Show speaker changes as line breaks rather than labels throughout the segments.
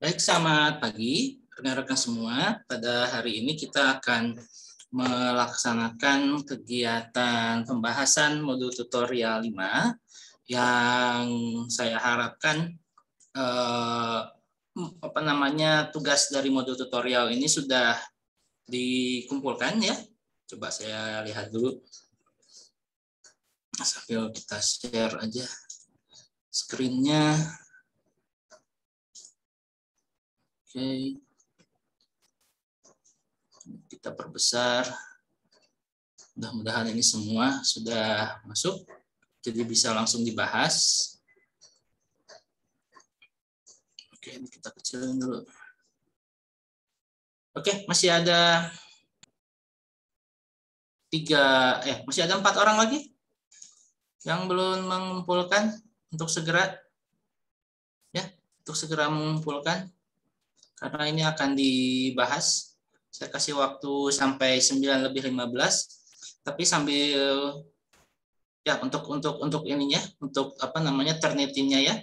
Baik, selamat pagi rekan-rekan semua. Pada hari ini kita akan melaksanakan kegiatan pembahasan modul tutorial 5 yang saya harapkan tugas dari modul tutorial ini sudah dikumpulkan ya. Coba saya lihat dulu. Sambil kita share aja screen-nya. Oke, kita perbesar. Mudah-mudahan ini semua sudah masuk, jadi bisa langsung dibahas. Oke, ini kita kecilin dulu. Oke, masih ada masih ada 4 orang lagi yang belum mengumpulkan untuk segera mengumpulkan karena ini akan dibahas. Saya kasih waktu sampai 9:15, tapi sambil ya untuk ininya, untuk Turnitin-nya ya,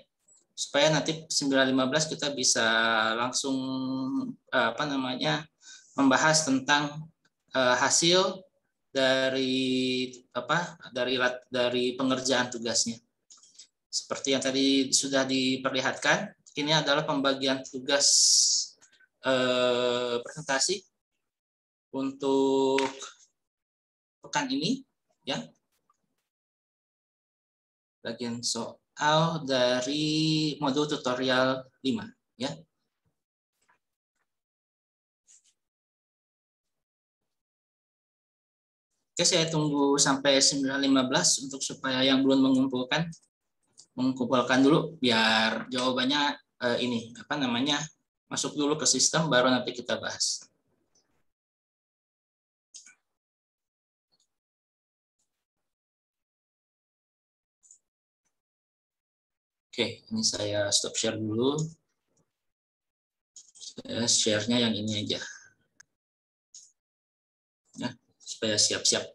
supaya nanti 9:15 kita bisa langsung membahas tentang hasil dari pengerjaan tugasnya. Seperti yang tadi sudah diperlihatkan, ini adalah pembagian tugas presentasi untuk pekan ini ya. Bagian soal dari modul tutorial 5 ya. Oke, saya tunggu sampai 9:15 untuk supaya yang belum mengumpulkan dulu biar jawabannya masuk dulu ke sistem, baru nanti kita bahas. Oke, ini saya stop share dulu. Saya share-nya yang ini aja. Ya, supaya siap-siap.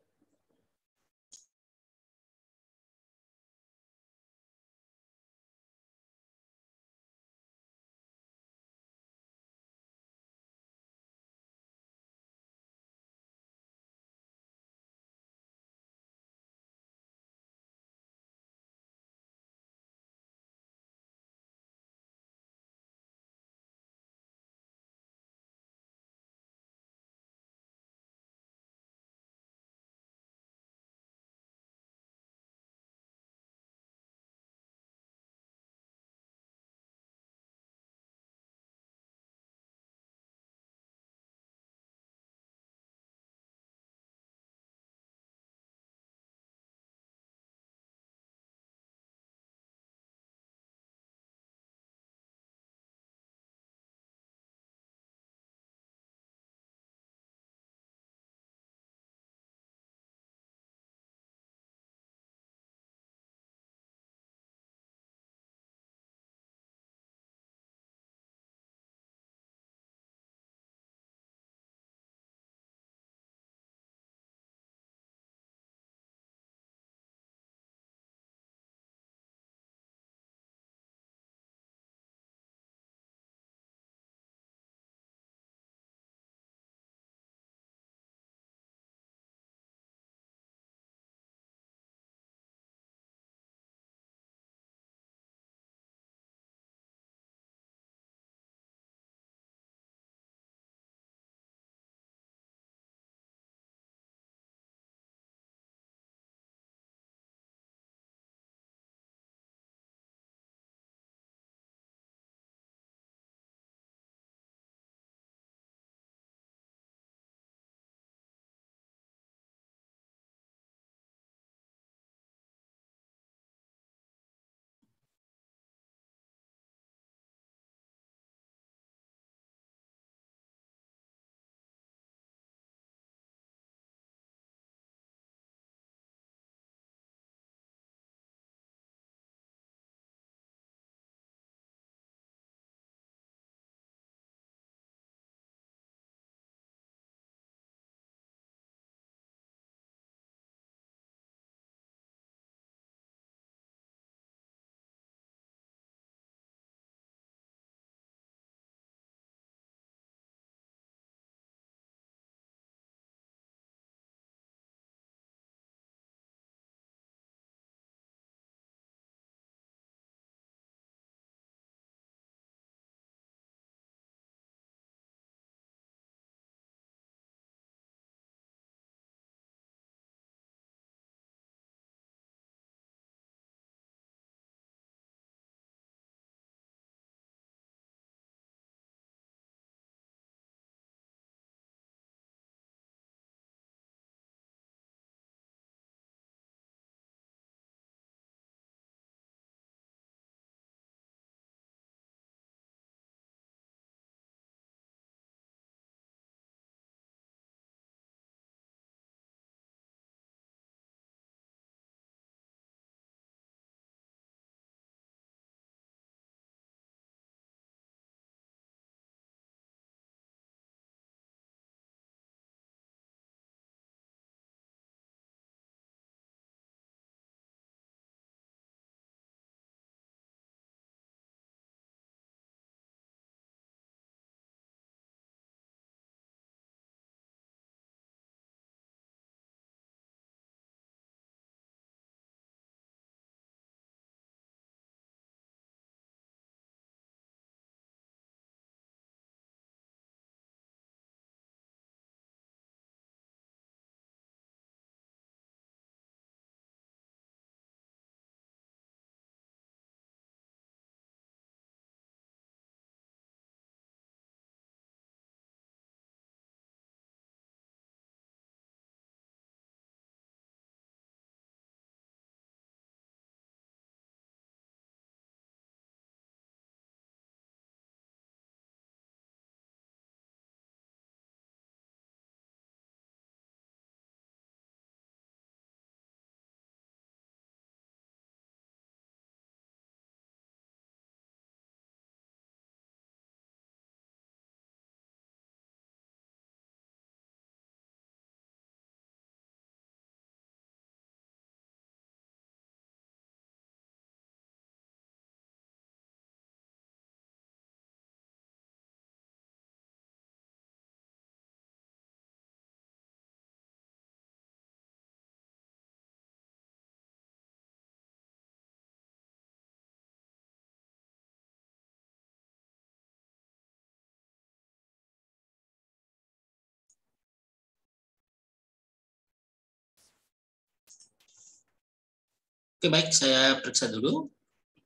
Oke, baik, saya periksa dulu.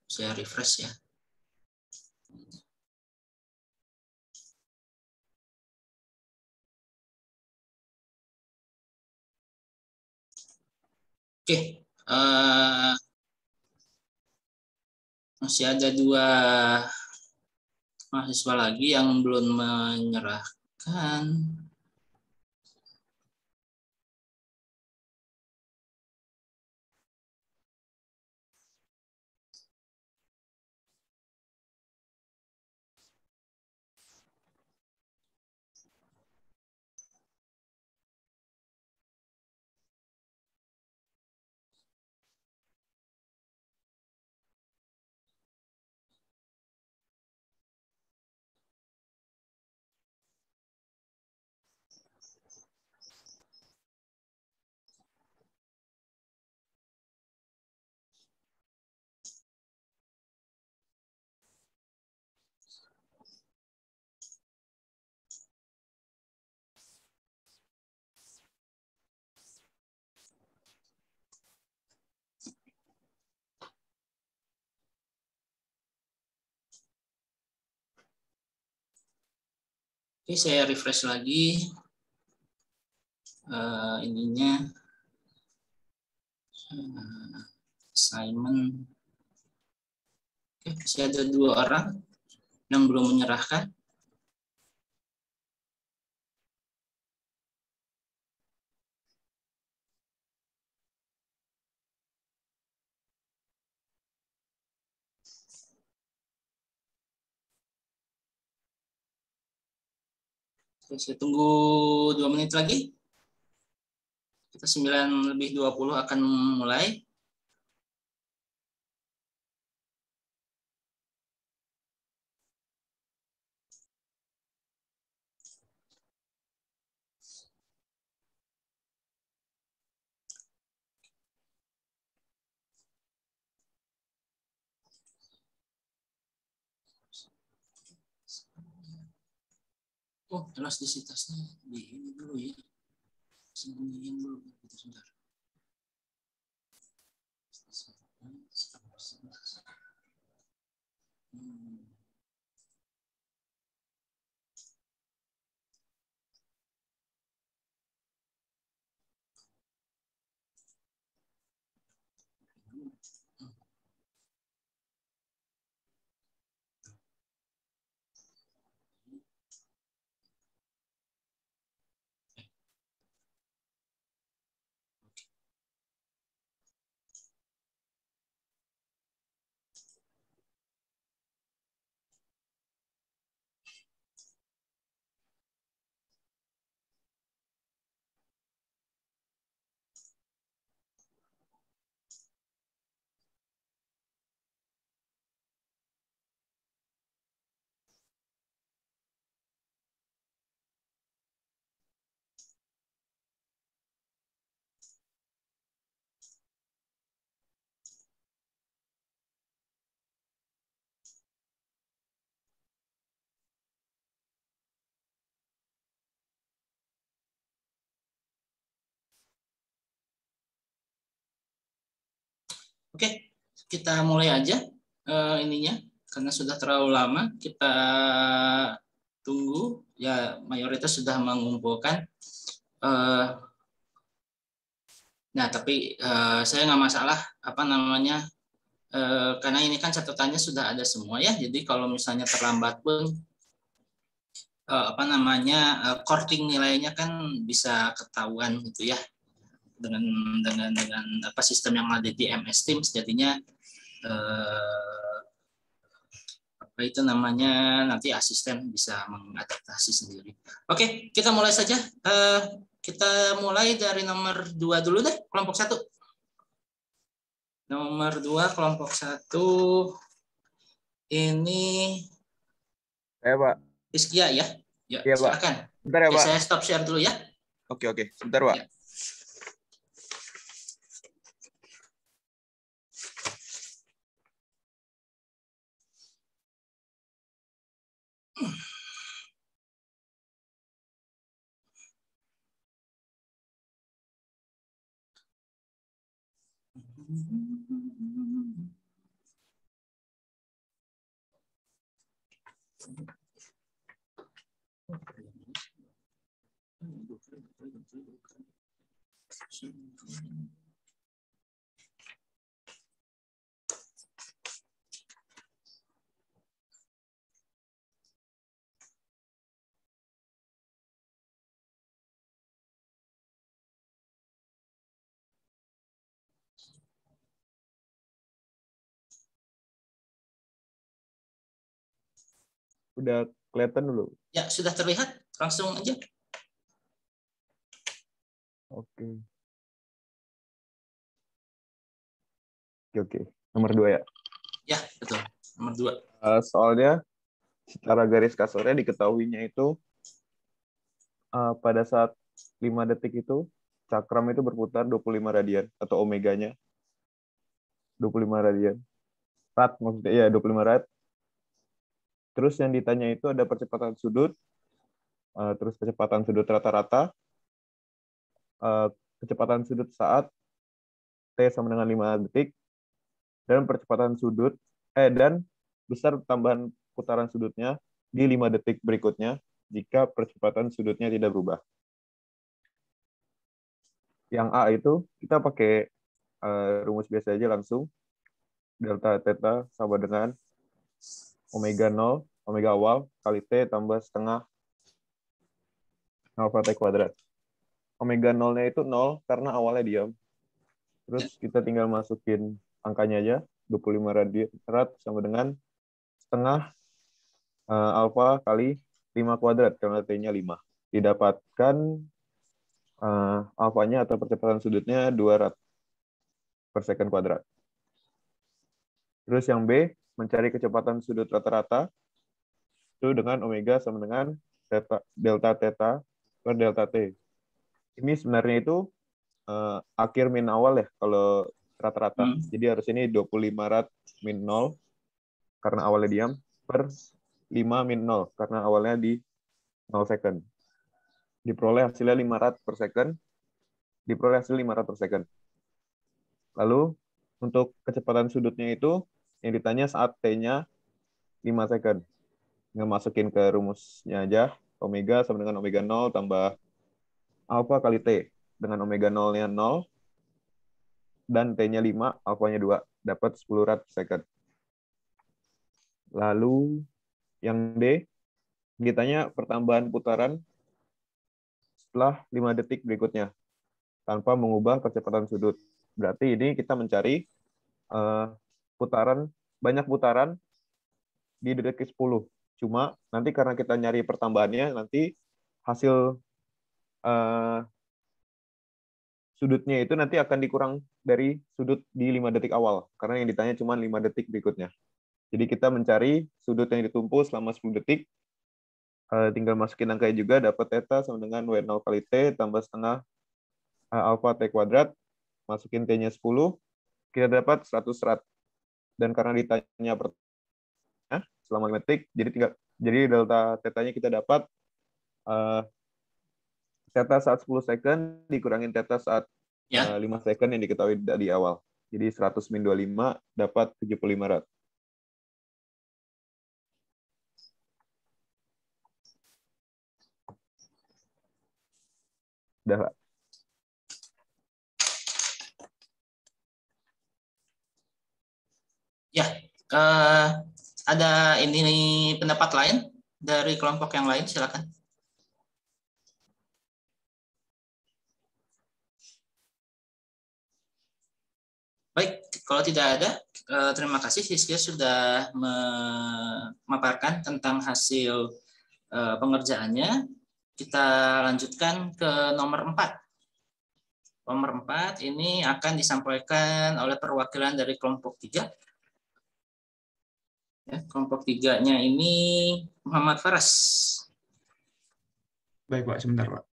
Saya refresh ya. Oke, masih ada 2 mahasiswa lagi yang belum menyerahkan. Oke, saya refresh lagi ininya assignment. Oke, masih ada 2 orang yang belum menyerahkan. Oke, saya tunggu 2 menit lagi. Kita 9:20 akan mulai. Oh, elastisitasnya di ini dulu ya. Sembunyiin dulu. Sebentar. Oke, kita mulai aja ininya karena sudah terlalu lama. Kita tunggu ya, mayoritas sudah mengumpulkan. Nah, tapi saya nggak masalah apa namanya, karena ini kan catatannya sudah ada semua ya. Jadi kalau misalnya terlambat pun apa namanya, korting nilainya kan bisa ketahuan gitu ya, dengan apa sistem yang ada di MS Teams. Jadinya apa itu namanya, nanti asisten bisa mengadaptasi sendiri. Oke, kita mulai saja. Kita mulai dari nomor 2 dulu deh, kelompok 1. Nomor 2 kelompok 1 ini
Pak.
Rizkia ya. Ya,
Iya, Pak.
silakan.
Bentar ya,
Oke,
Pak.
saya stop share dulu ya.
Oke. Sebentar, Pak.
Ya.
Udah kelihatan dulu.
Ya, sudah terlihat? Langsung aja.
Oke. Oke. Nomor 2 ya.
Ya, betul. Nomor 2.
Soalnya secara garis kasarnya diketahuinya itu pada saat 5 detik itu cakram itu berputar 25 radian atau omeganya 25 radian. Rad maksudnya ya 25 rad. Terus yang ditanya itu ada percepatan sudut, terus kecepatan sudut rata-rata, kecepatan sudut saat T sama dengan 5 detik, dan percepatan sudut, dan besar tambahan putaran sudutnya di 5 detik berikutnya jika percepatan sudutnya tidak berubah. Yang A itu kita pakai rumus biasa aja langsung. Delta theta sama dengan omega 0, omega awal kali T tambah setengah alpha T kuadrat. Omega 0-nya itu 0 karena awalnya diam. Terus kita tinggal masukin angkanya aja, 25 rad sama dengan setengah alfa kali 5 kuadrat, karena T-nya 5. Didapatkan alfanya atau percepatan sudutnya 2 rad per second kuadrat. Terus yang B, mencari kecepatan sudut rata-rata, itu dengan omega sama dengan delta theta per delta T. Ini sebenarnya itu akhir min awal ya, kalau rata-rata. Jadi harus ini 25 rad min 0, karena awalnya diam, per 5 min 0, karena awalnya di 0 second. Diperoleh hasilnya 5 rad per second. Diperoleh hasil 5 rad per second. Lalu, untuk kecepatan sudutnya itu, yang ditanya saat T-nya 5 second. Nggak masukin ke rumusnya aja, omega sama dengan omega 0 tambah alpha kali T. Dengan omega 0-nya 0, dan T-nya 5, alfanya 2. Dapat 10 rad per second. Lalu, yang D, ditanya pertambahan putaran setelah 5 detik berikutnya tanpa mengubah percepatan sudut. Berarti ini kita mencari banyak putaran di detik ke-10. Cuma nanti karena kita nyari pertambahannya, nanti hasil sudutnya itu nanti akan dikurang dari sudut di 5 detik awal, karena yang ditanya cuma 5 detik berikutnya. Jadi kita mencari sudut yang ditumpu selama 10 detik, tinggal masukin angkanya juga, dapat theta sama dengan W0 kali T tambah setengah alpha T kuadrat, masukin T-nya 10, kita dapat 100 rad. Dan karena ditanya selama 5 detik, jadi delta theta-nya kita dapat theta saat 10 second dikurangin theta saat 5 second yang diketahui di awal. Jadi 100 min 25 dapat 75 rad. Udah, Pak.
Ya, ada ini pendapat lain dari kelompok yang lain, silakan. Baik, kalau tidak ada, terima kasih Siskia sudah memaparkan tentang hasil pengerjaannya. Kita lanjutkan ke nomor 4. Nomor 4 ini akan disampaikan oleh perwakilan dari kelompok 3. Ya, kelompok 3-nya ini Muhammad Faras.
Baik, Pak, sebentar, Pak.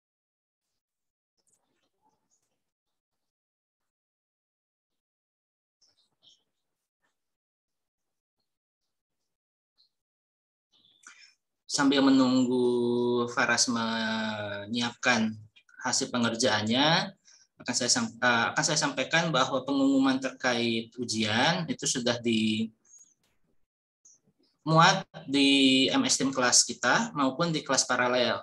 Sambil menunggu Faras menyiapkan hasil pengerjaannya, akan saya sampaikan bahwa pengumuman terkait ujian itu sudah dimuat di MS Team kelas kita maupun di kelas paralel.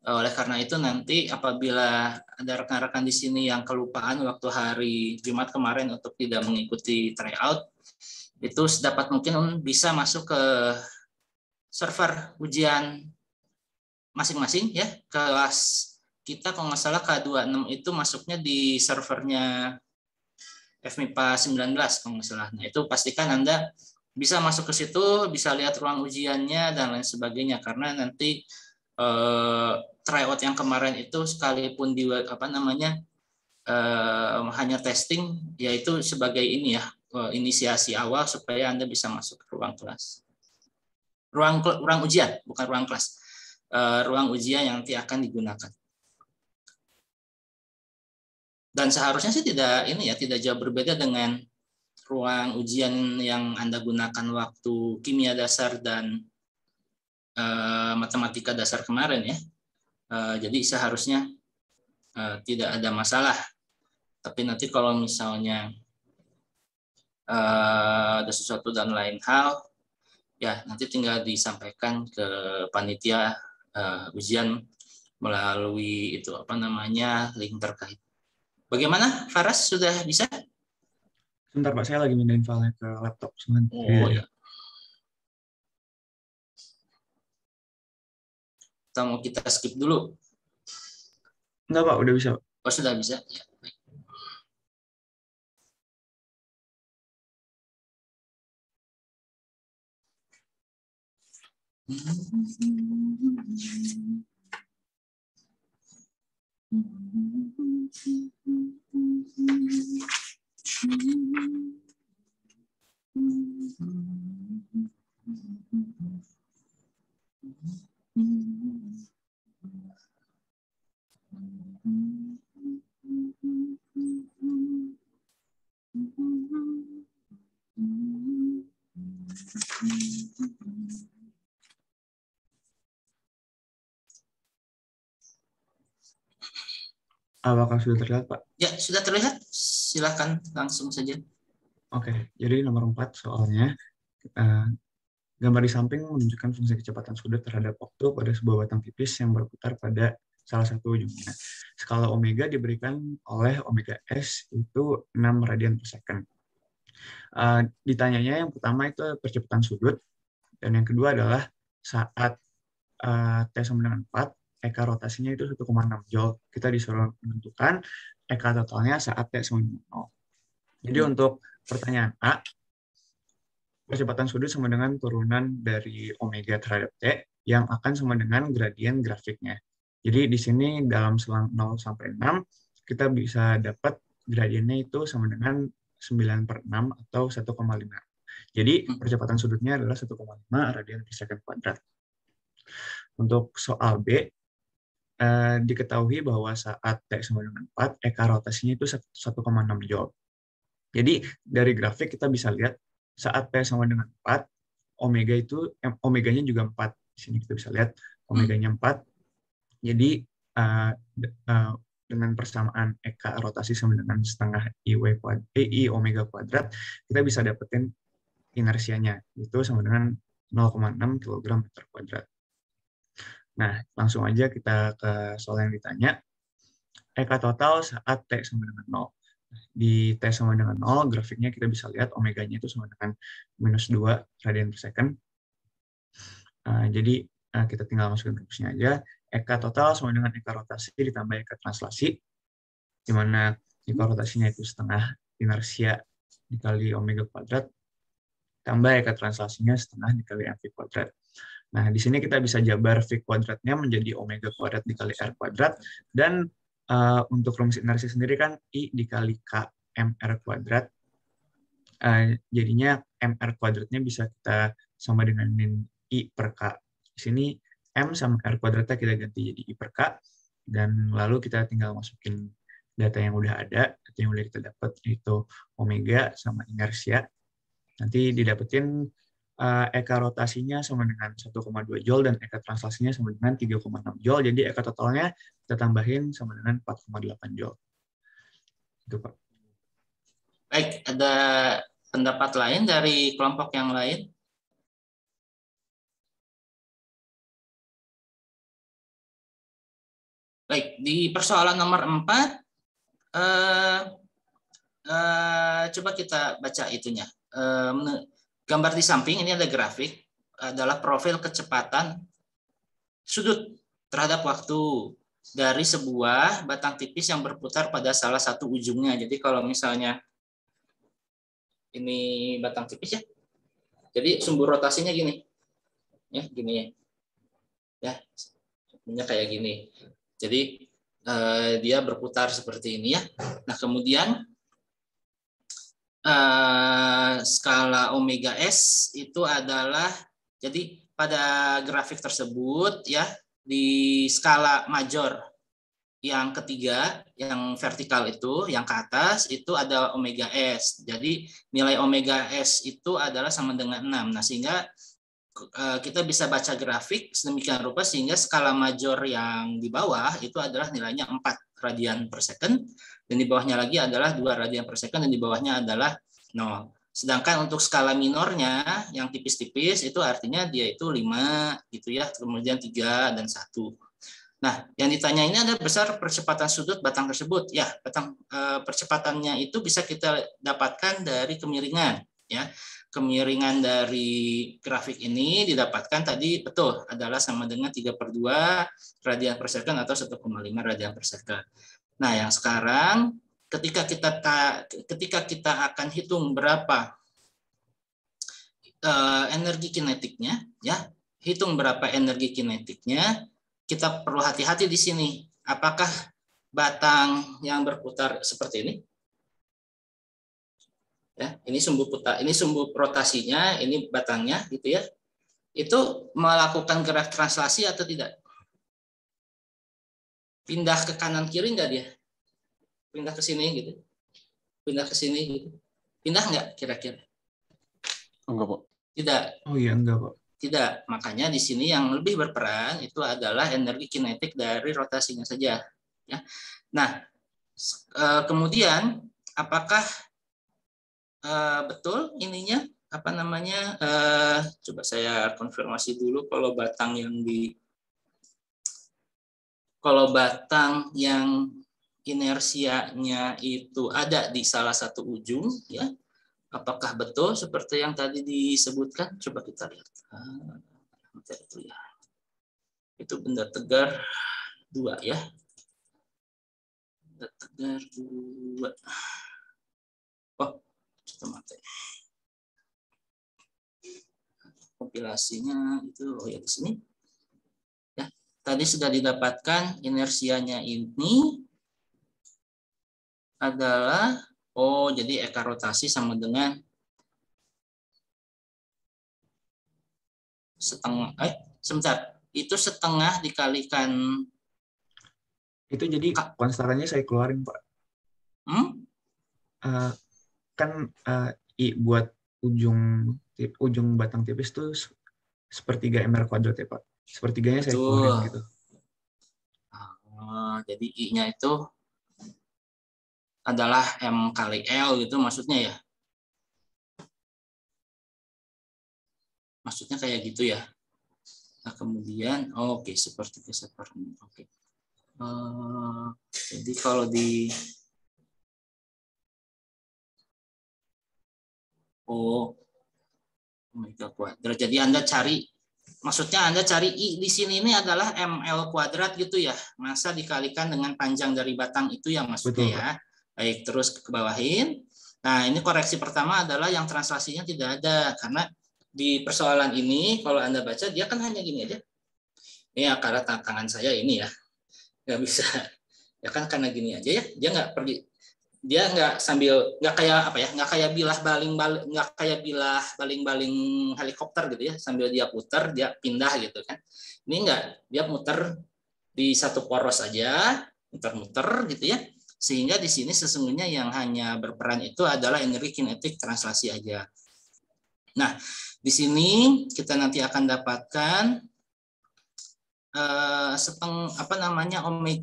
Oleh karena itu nanti apabila ada rekan-rekan di sini yang kelupaan waktu hari Jumat kemarin untuk tidak mengikuti tryout, itu sedapat mungkin bisa masuk ke server ujian masing-masing ya. Kelas kita kalau nggak salah K26 itu masuknya di servernya FMIPA 19 kalau nggak salah. Nah itu pastikan Anda bisa masuk ke situ, bisa lihat ruang ujiannya dan lain sebagainya, karena nanti tryout yang kemarin itu sekalipun di hanya testing, yaitu sebagai ini ya, inisiasi awal supaya Anda bisa masuk ke ruang kelas. Ruang ujian, bukan ruang kelas. Ruang ujian yang nanti akan digunakan. Dan seharusnya sih tidak jauh berbeda dengan ruang ujian yang Anda gunakan waktu kimia dasar dan matematika dasar kemarin ya. Jadi seharusnya tidak ada masalah. Tapi nanti kalau misalnya ada sesuatu dan lain hal, ya nanti tinggal disampaikan ke panitia ujian melalui link terkait. Bagaimana, Faras, sudah bisa?
Sebentar Pak, saya lagi mindahin filenya ke laptop.
Oh ya. Atau mau kita skip dulu?
Enggak Pak, udah bisa.
Oh sudah bisa? Ya.
Apakah sudah terlihat, Pak?
Ya, sudah terlihat. Silakan langsung saja.
Oke, jadi nomor 4 soalnya, gambar di samping menunjukkan fungsi kecepatan sudut terhadap waktu pada sebuah batang tipis yang berputar pada salah satu ujungnya. Skala omega diberikan oleh omega S itu 6 radian per second. Ditanyanya yang pertama itu percepatan sudut, dan yang kedua adalah saat T sama dengan 4, eka rotasinya itu 1,6 Joule. Kita disuruh menentukan eka totalnya saat T sama dengan 0. Jadi untuk pertanyaan A, percepatan sudut sama dengan turunan dari omega terhadap T yang akan sama dengan gradien grafiknya. Jadi di sini dalam selang 0 sampai 6, kita bisa dapat gradiennya itu sama dengan 9/6 atau 1,5. Jadi percepatan sudutnya adalah 1,5 radian per second kuadrat. Untuk soal B, diketahui bahwa saat T sama dengan 4, eka rotasinya itu 1,6 Joule. Jadi dari grafik kita bisa lihat saat T sama dengan 4, omeganya juga 4. Di sini kita bisa lihat omeganya 4. Jadi dengan persamaan eka rotasi sama dengan setengah I omega kuadrat, kita bisa dapetin inersianya. Itu sama dengan 0,6 kg meter kuadrat. Nah, langsung aja kita ke soal yang ditanya. Eka total saat T sama dengan 0. Di T sama dengan 0, grafiknya kita bisa lihat omeganya itu sama dengan -2 radian per second. Jadi kita tinggal masukin rumusnya aja. Eka total sama dengan eka rotasi ditambah eka translasi, di mana eka rotasinya itu setengah inersia dikali omega kuadrat, tambah eka translasinya setengah dikali mv kuadrat. Nah, di sini kita bisa jabar v kuadratnya menjadi omega kuadrat dikali r kuadrat, dan untuk rumus inersi sendiri kan I dikali K mr kuadrat. Jadinya mr kuadratnya bisa kita sama dengan I per K. Di sini M sama R kuadratnya kita ganti jadi I per K, dan lalu kita tinggal masukin data yang udah ada, data yang udah kita dapat, yaitu omega sama inersia. Nanti didapetin eka rotasinya sama dengan 1,2 Joule dan eka translasinya sama dengan 3,6 Joule. Jadi eka totalnya kita tambahin sama dengan 4,8 Joule. Itu, Pak.
Baik, ada pendapat lain dari kelompok yang lain? Baik, di persoalan nomor 4, coba kita baca itunya. Gambar di samping ini ada grafik, adalah profil kecepatan sudut terhadap waktu dari sebuah batang tipis yang berputar pada salah satu ujungnya. Jadi kalau misalnya ini batang tipis ya, jadi sumbu rotasinya gini, ya gini ya, ya kayak gini. Jadi dia berputar seperti ini ya. Nah kemudian skala omega S itu adalah, jadi pada grafik tersebut ya, di skala major yang ketiga, yang vertikal itu, yang ke atas itu ada omega S. Jadi nilai omega S itu adalah sama dengan 6. Nah sehingga kita bisa baca grafik sedemikian rupa sehingga skala major yang di bawah itu adalah nilainya 4 radian per second, dan di bawahnya lagi adalah 2 radian per second, dan di bawahnya adalah 0. Sedangkan untuk skala minornya yang tipis-tipis itu artinya dia itu 5 gitu ya, kemudian 3 dan 1. Nah, yang ditanya ini ada besar percepatan sudut batang tersebut. Ya, percepatannya itu bisa kita dapatkan dari kemiringan ya. Kemiringan dari grafik ini didapatkan tadi betul adalah sama dengan 3/2 radian per second atau 1,5 radian per second. Nah, yang sekarang ketika kita akan hitung berapa energi kinetiknya, ya, hitung berapa energi kinetiknya, kita perlu hati-hati di sini. Apakah batang yang berputar seperti ini? Ya, ini sumbu putar, ini sumbu rotasinya, ini batangnya, gitu ya. Itu melakukan gerak translasi atau tidak? Pindah ke kanan kiri enggak dia? Pindah ke sini gitu. Pindah ke sini gitu. Pindah enggak kira-kira?
Enggak, Pak.
Tidak.
Oh iya, enggak, Pak.
Tidak. Makanya di sini yang lebih berperan itu adalah energi kinetik dari rotasinya saja. Ya. Nah, kemudian apakah betul ininya apa namanya? Coba saya konfirmasi dulu kalau batang yang inersianya itu ada di salah satu ujung, ya. Apakah betul seperti yang tadi disebutkan? Coba kita lihat. Itu ya. Itu benda tegar 2 ya. Benda tegar 2. Oh, kita mati. Kompilasinya itu ya di sini. Ya, tadi sudah didapatkan inersianya ini adalah jadi eka rotasi sama dengan sebentar. Itu setengah dikalikan.
Itu jadi konstannya saya keluarin, Pak. Kan I buat ujung batang tipis tuh sepertiga MR kuadrat ya, Pak. Sepertiganya saya keluarin gitu.
Jadi I-nya itu adalah M kali L gitu maksudnya ya? Maksudnya kayak gitu ya? Nah kemudian, oke, sepertiga seperempat. Oke. Jadi kalau di omega kuadrat. Jadi Anda cari, maksudnya Anda cari I di sini ini adalah ML kuadrat gitu ya. Masa dikalikan dengan panjang dari batang itu ya maksudnya. Betul, ya. Baik, terus ke bawahin. Nah, ini koreksi pertama adalah yang translasinya tidak ada. Karena di persoalan ini, kalau Anda baca, dia kan hanya gini aja. Ini akar tangan saya ini ya. Nggak bisa. Ya kan karena gini aja ya. Dia nggak pergi. Dia nggak kayak bilah baling-baling helikopter gitu ya, sambil dia putar dia pindah gitu kan. Ini enggak, dia muter di satu poros aja, muter-muter gitu ya, sehingga di sini sesungguhnya yang hanya berperan itu adalah energi kinetik translasi aja. Nah, di sini kita nanti akan dapatkan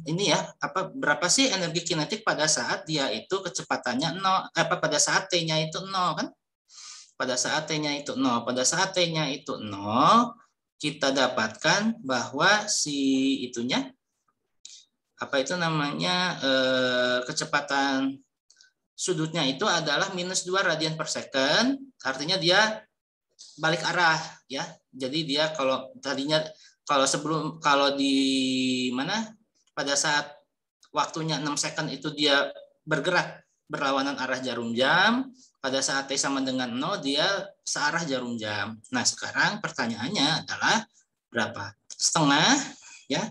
ini ya, berapa sih energi kinetik pada saat dia itu kecepatannya 0, pada saat T-nya itu 0 kan? Pada saat T-nya itu 0. Pada saat T-nya itu 0, kita dapatkan bahwa si itunya kecepatan sudutnya itu adalah -2 radian per second, artinya dia balik arah ya. Jadi dia kalau pada saat waktunya 6 second itu dia bergerak berlawanan arah jarum jam, pada saat T sama dengan 0 dia searah jarum jam. Nah, sekarang pertanyaannya adalah berapa? Setengah ya.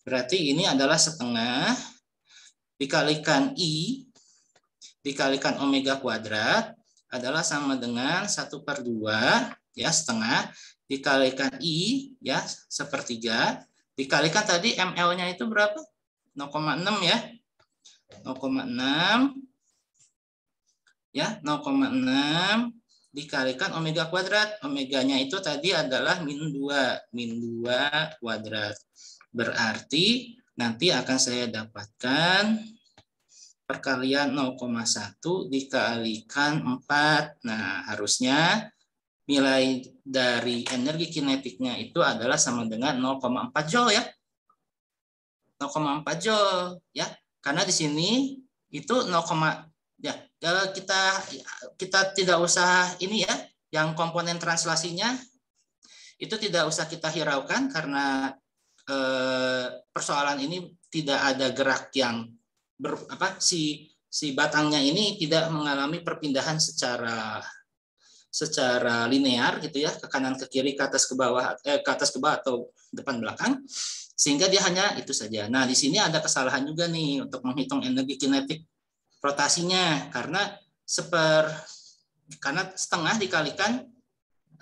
Berarti ini adalah setengah dikalikan I dikalikan omega kuadrat adalah sama dengan 1/2 ya, setengah dikalikan I ya, 1/3 dikalikan tadi ml-nya itu berapa? 0,6 ya. 0,6 ya, 0,6 dikalikan omega kuadrat. Omeganya itu tadi adalah -2 kuadrat. Berarti nanti akan saya dapatkan perkalian 0,1 dikalikan 4. Nah, harusnya nilai dari energi kinetiknya itu adalah sama dengan 0,4 joule ya. 0,4 joule ya. Karena di sini itu 0, ya, kita tidak usah ini ya, yang komponen translasinya itu tidak usah kita hiraukan karena persoalan ini tidak ada gerak yang si batangnya ini tidak mengalami perpindahan secara linear gitu ya, ke kanan ke kiri, ke atas ke bawah atau depan belakang, sehingga dia hanya itu saja. Nah, di sini ada kesalahan juga nih untuk menghitung energi kinetik rotasinya karena setengah dikalikan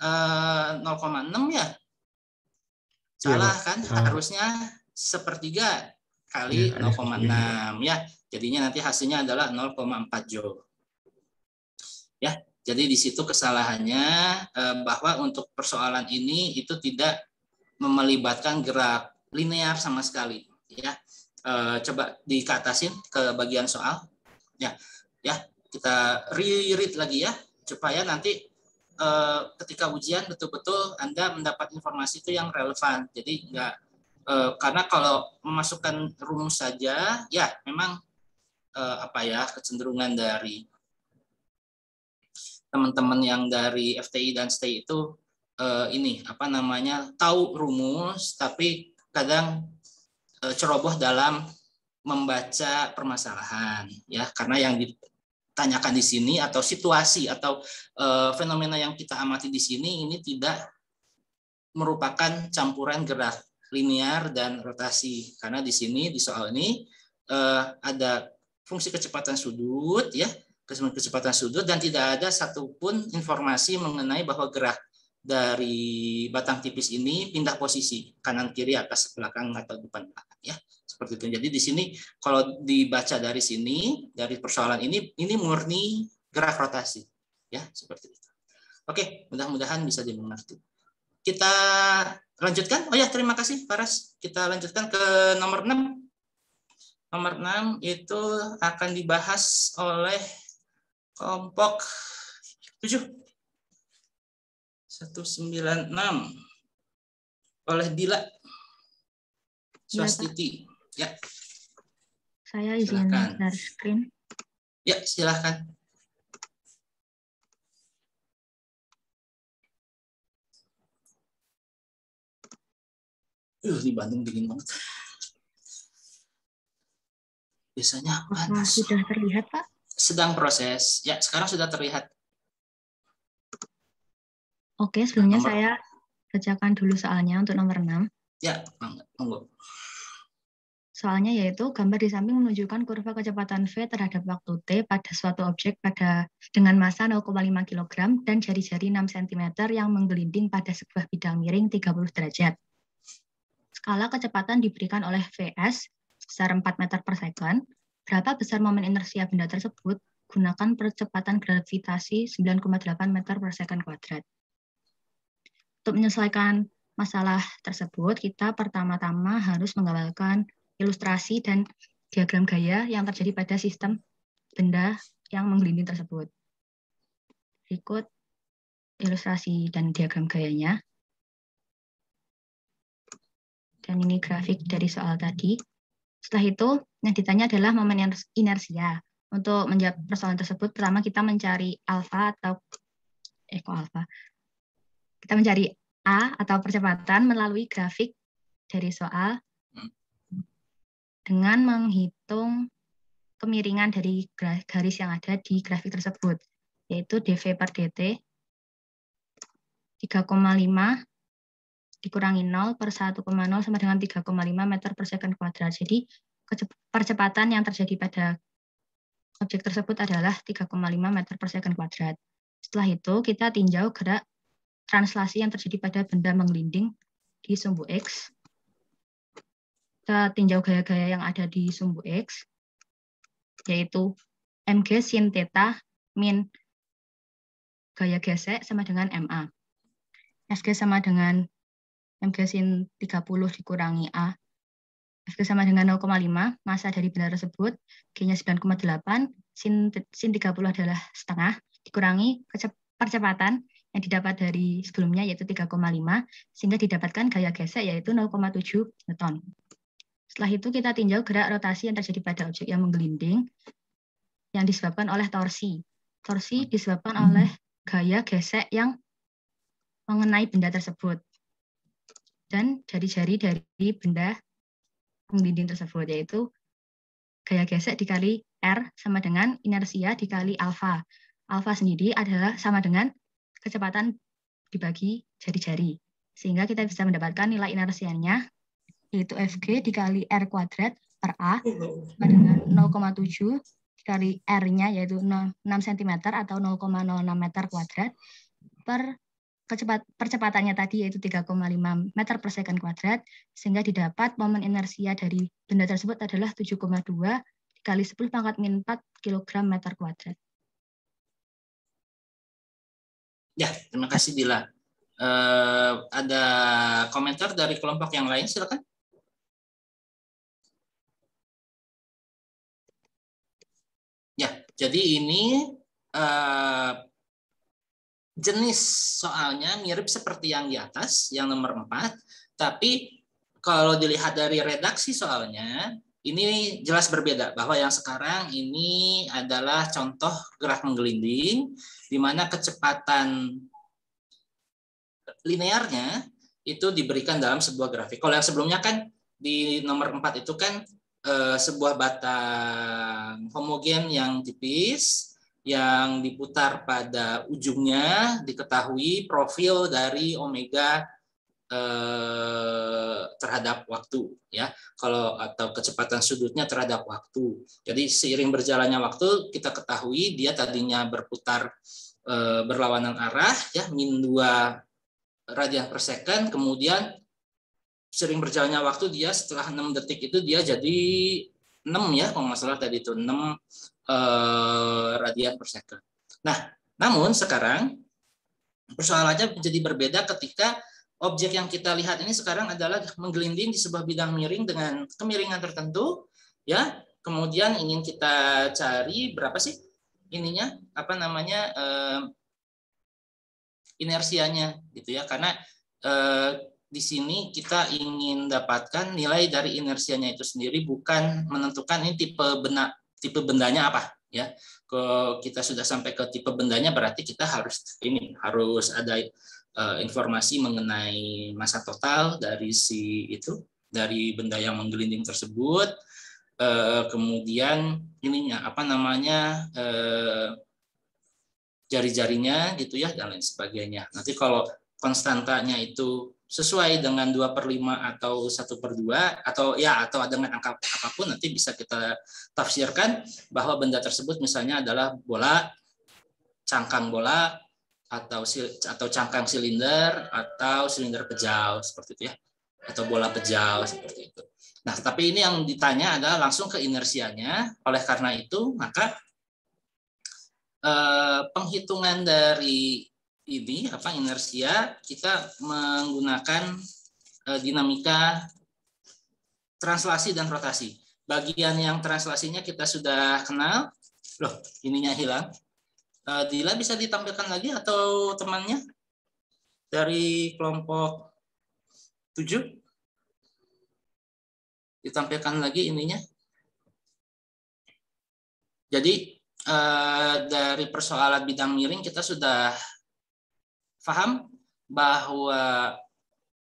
0,6 ya. Salah kan? Harusnya 1/3 kali 0,6 ya. Jadinya nanti hasilnya adalah 0,4 joule. Ya, jadi di situ kesalahannya bahwa untuk persoalan ini itu tidak melibatkan gerak linear sama sekali ya. Coba dikatasin ke bagian soal. Ya, kita reread lagi ya supaya nanti ketika ujian betul-betul Anda mendapat informasi itu yang relevan. Jadi karena kalau memasukkan rumus saja, ya memang kecenderungan dari teman-teman yang dari FTI dan STI itu tahu rumus, tapi kadang ceroboh dalam membaca permasalahan, ya karena yang ditanyakan di sini atau situasi atau fenomena yang kita amati di sini ini tidak merupakan campuran gerak linear dan rotasi, karena di sini di soal ini ada fungsi kecepatan sudut ya, kecepatan sudut, dan tidak ada satupun informasi mengenai bahwa gerak dari batang tipis ini pindah posisi kanan kiri atas belakang atau depan belakang ya, seperti itu. Jadi di sini kalau dibaca dari sini dari persoalan ini murni gerak rotasi ya, seperti itu. Oke, mudah-mudahan bisa dimengerti. Kita lanjutkan. Oh ya, terima kasih Faras. Kita lanjutkan ke nomor 6. Nomor 6 itu akan dibahas oleh kelompok 7. 196 oleh Dila Swastiti. Ya.
Saya izin share screen.
Ya, silakan. Di Bandung dingin banget. Biasanya panas.
Sudah terlihat, Pak?
Sedang proses. Ya, sekarang sudah terlihat.
Oke, sebelumnya saya bacakan dulu soalnya untuk nomor 6.
Ya, monggo.
Soalnya yaitu gambar di samping menunjukkan kurva kecepatan V terhadap waktu T pada suatu objek dengan massa 0,5 kg dan jari-jari 6 cm yang menggelinding pada sebuah bidang miring 30 derajat. Skala kecepatan diberikan oleh Vs sebesar 4 meter per second. Berapa besar momen inersia benda tersebut? Gunakan percepatan gravitasi 9,8 meter per second kuadrat. Untuk menyelesaikan masalah tersebut, kita pertama-tama harus menggambarkan ilustrasi dan diagram gaya yang terjadi pada sistem benda yang menggelinding tersebut. Berikut ilustrasi dan diagram gayanya. Dan ini grafik dari soal tadi. Setelah itu, yang ditanya adalah momen inersia. Untuk menjawab persoalan tersebut, pertama kita mencari alfa atau alfa. Kita mencari A atau percepatan melalui grafik dari soal dengan menghitung kemiringan dari garis yang ada di grafik tersebut, yaitu dV per dt 3,5 dikurangi 0 per 1,0 sama dengan 3,5 meter per second kuadrat. Jadi percepatan yang terjadi pada objek tersebut adalah 3,5 meter per second kuadrat. Setelah itu kita tinjau gerak translasi yang terjadi pada benda menggelinding di sumbu X. Kita tinjau gaya-gaya yang ada di sumbu X, yaitu mg sin theta min gaya gesek sama dengan MA. Fg sama dengan mg sin 30 dikurangi A. Fg sama dengan 0,5, massa dari benda tersebut, G-nya 9,8, sin 30 adalah setengah, dikurangi percepatan yang didapat dari sebelumnya, yaitu 3,5, sehingga didapatkan gaya gesek, yaitu 0,7 Newton. Setelah itu kita tinjau gerak rotasi yang terjadi pada objek yang menggelinding, yang disebabkan oleh torsi. Torsi disebabkan oleh gaya gesek yang mengenai benda tersebut. Dan jari-jari dari benda menggelinding tersebut, yaitu gaya gesek dikali R sama dengan inersia dikali alfa. Alfa sendiri adalah sama dengan kecepatan dibagi jari-jari. Sehingga kita bisa mendapatkan nilai inersianya, yaitu Fg dikali R kuadrat per A sama dengan 0,7 dikali R-nya, yaitu 6 cm atau 0,06 meter kuadrat per percepatannya tadi, yaitu 3,5 meter per second kuadrat, sehingga didapat momen inersia dari benda tersebut adalah 7,2 dikali 10⁻⁴ kg meter kuadrat.
Ya, terima kasih Dila. Ada komentar dari kelompok yang lain, silakan. Ya, jadi ini jenis soalnya mirip seperti yang di atas, yang nomor 4, tapi kalau dilihat dari redaksi soalnya, ini jelas berbeda, bahwa yang sekarang ini adalah contoh gerak menggelinding, di mana kecepatan linearnya itu diberikan dalam sebuah grafik. Kalau yang sebelumnya kan di nomor 4 itu kan sebuah batang homogen yang tipis, yang diputar pada ujungnya diketahui profil dari omega terhadap waktu, ya. Kalau atau kecepatan sudutnya terhadap waktu. Jadi seiring berjalannya waktu kita ketahui dia tadinya berputar berlawanan arah, ya, min 2 radian per second, kemudian sering berjalannya waktu dia setelah 6 detik itu dia jadi 6, ya, kalau nggak salah tadi itu 6 radian per second. Nah, namun sekarang persoalannya menjadi berbeda ketika objek yang kita lihat ini sekarang adalah menggelinding di sebuah bidang miring dengan kemiringan tertentu, ya. Kemudian ingin kita cari berapa sih ininya, apa namanya, inersianya, gitu ya, karena di sini kita ingin dapatkan nilai dari inersianya itu sendiri, bukan menentukan ini tipe bendanya apa, ya. Kalau kita sudah sampai ke tipe bendanya berarti kita harus ada informasi mengenai massa total dari dari benda yang menggelinding tersebut, kemudian ininya apa namanya, jari-jarinya, gitu ya, dan lain sebagainya. Nanti kalau konstantanya itu sesuai dengan 2/5 atau 1/2 atau dengan angka apapun, nanti bisa kita tafsirkan bahwa benda tersebut misalnya adalah bola, cangkang bola, atau cangkang silinder, atau silinder pejal, seperti itu, ya, atau bola pejal, seperti itu. Nah, tapi ini yang ditanya adalah langsung ke inersianya. Oleh karena itu, maka penghitungan dari ini inersia kita menggunakan dinamika translasi dan rotasi. Bagian yang translasinya kita sudah kenal. Loh, ininya hilang. Dila bisa ditampilkan lagi atau temannya dari kelompok 7? Ditampilkan lagi ininya. Jadi dari persoalan bidang miring kita sudah paham bahwa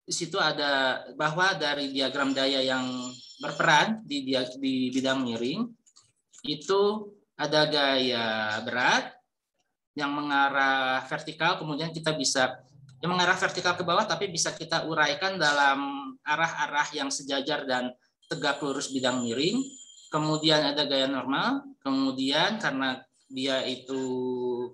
di situ ada bahwa dari diagram daya yang berperan di bidang miring itu ada gaya berat yang mengarah vertikal, kemudian kita bisa yang mengarah vertikal ke bawah, tapi bisa kita uraikan dalam arah-arah yang sejajar dan tegak lurus bidang miring. Kemudian ada gaya normal, kemudian karena dia itu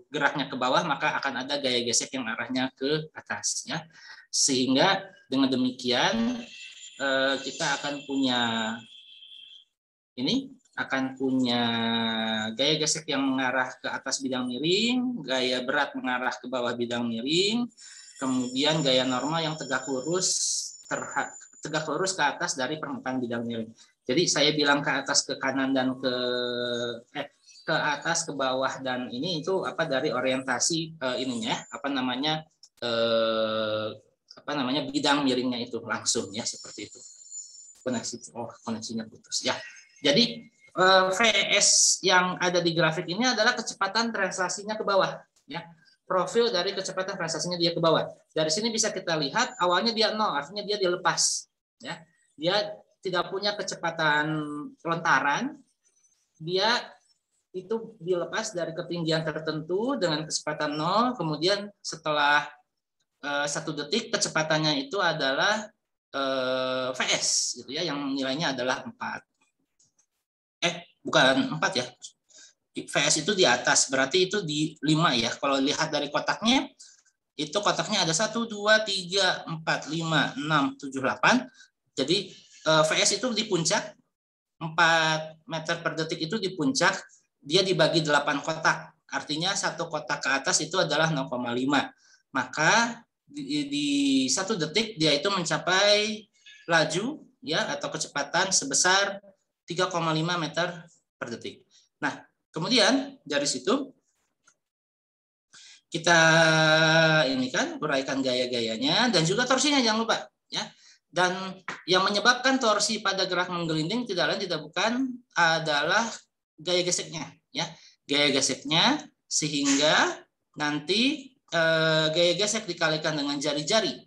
geraknya ke bawah, maka akan ada gaya gesek yang arahnya ke atas, ya. Sehingga dengan demikian kita akan punya gaya gesek yang mengarah ke atas bidang miring, gaya berat mengarah ke bawah bidang miring, kemudian gaya normal yang tegak lurus ke atas dari permukaan bidang miring. Jadi saya bilang ke atas, ke kanan, dan ke atas, ke bawah, dan ini itu dari orientasi bidang miringnya itu langsung, ya, seperti itu. Koneksinya putus, ya. Jadi VS yang ada di grafik ini adalah kecepatan translasinya ke bawah, ya. Profil dari kecepatan translasinya dia ke bawah. Dari sini bisa kita lihat awalnya dia 0, artinya dia dilepas, ya. Dia tidak punya kecepatan lontaran, dia itu dilepas dari ketinggian tertentu dengan kecepatan 0, kemudian setelah 1 detik kecepatannya itu adalah VS, gitu ya, yang nilainya adalah 4. Bukan 4 ya. VS itu di atas, berarti itu di 5 ya. Kalau lihat dari kotaknya, itu kotaknya ada 1, 2, 3, 4, 5, 6, 7, 8. Jadi VS itu di puncak, 4 meter per detik itu di puncak, dia dibagi 8 kotak. Artinya 1 kotak ke atas itu adalah 0,5. Maka di 1 detik dia itu mencapai laju, ya, atau kecepatan sebesar 3,5 meter per detik. Nah, kemudian dari situ kita uraikan gaya-gayanya dan juga torsinya, jangan lupa, ya. Dan yang menyebabkan torsi pada gerak menggelinding tidak lain tidak bukan adalah gaya geseknya, ya. Gaya geseknya, sehingga nanti gaya gesek dikalikan dengan jari-jari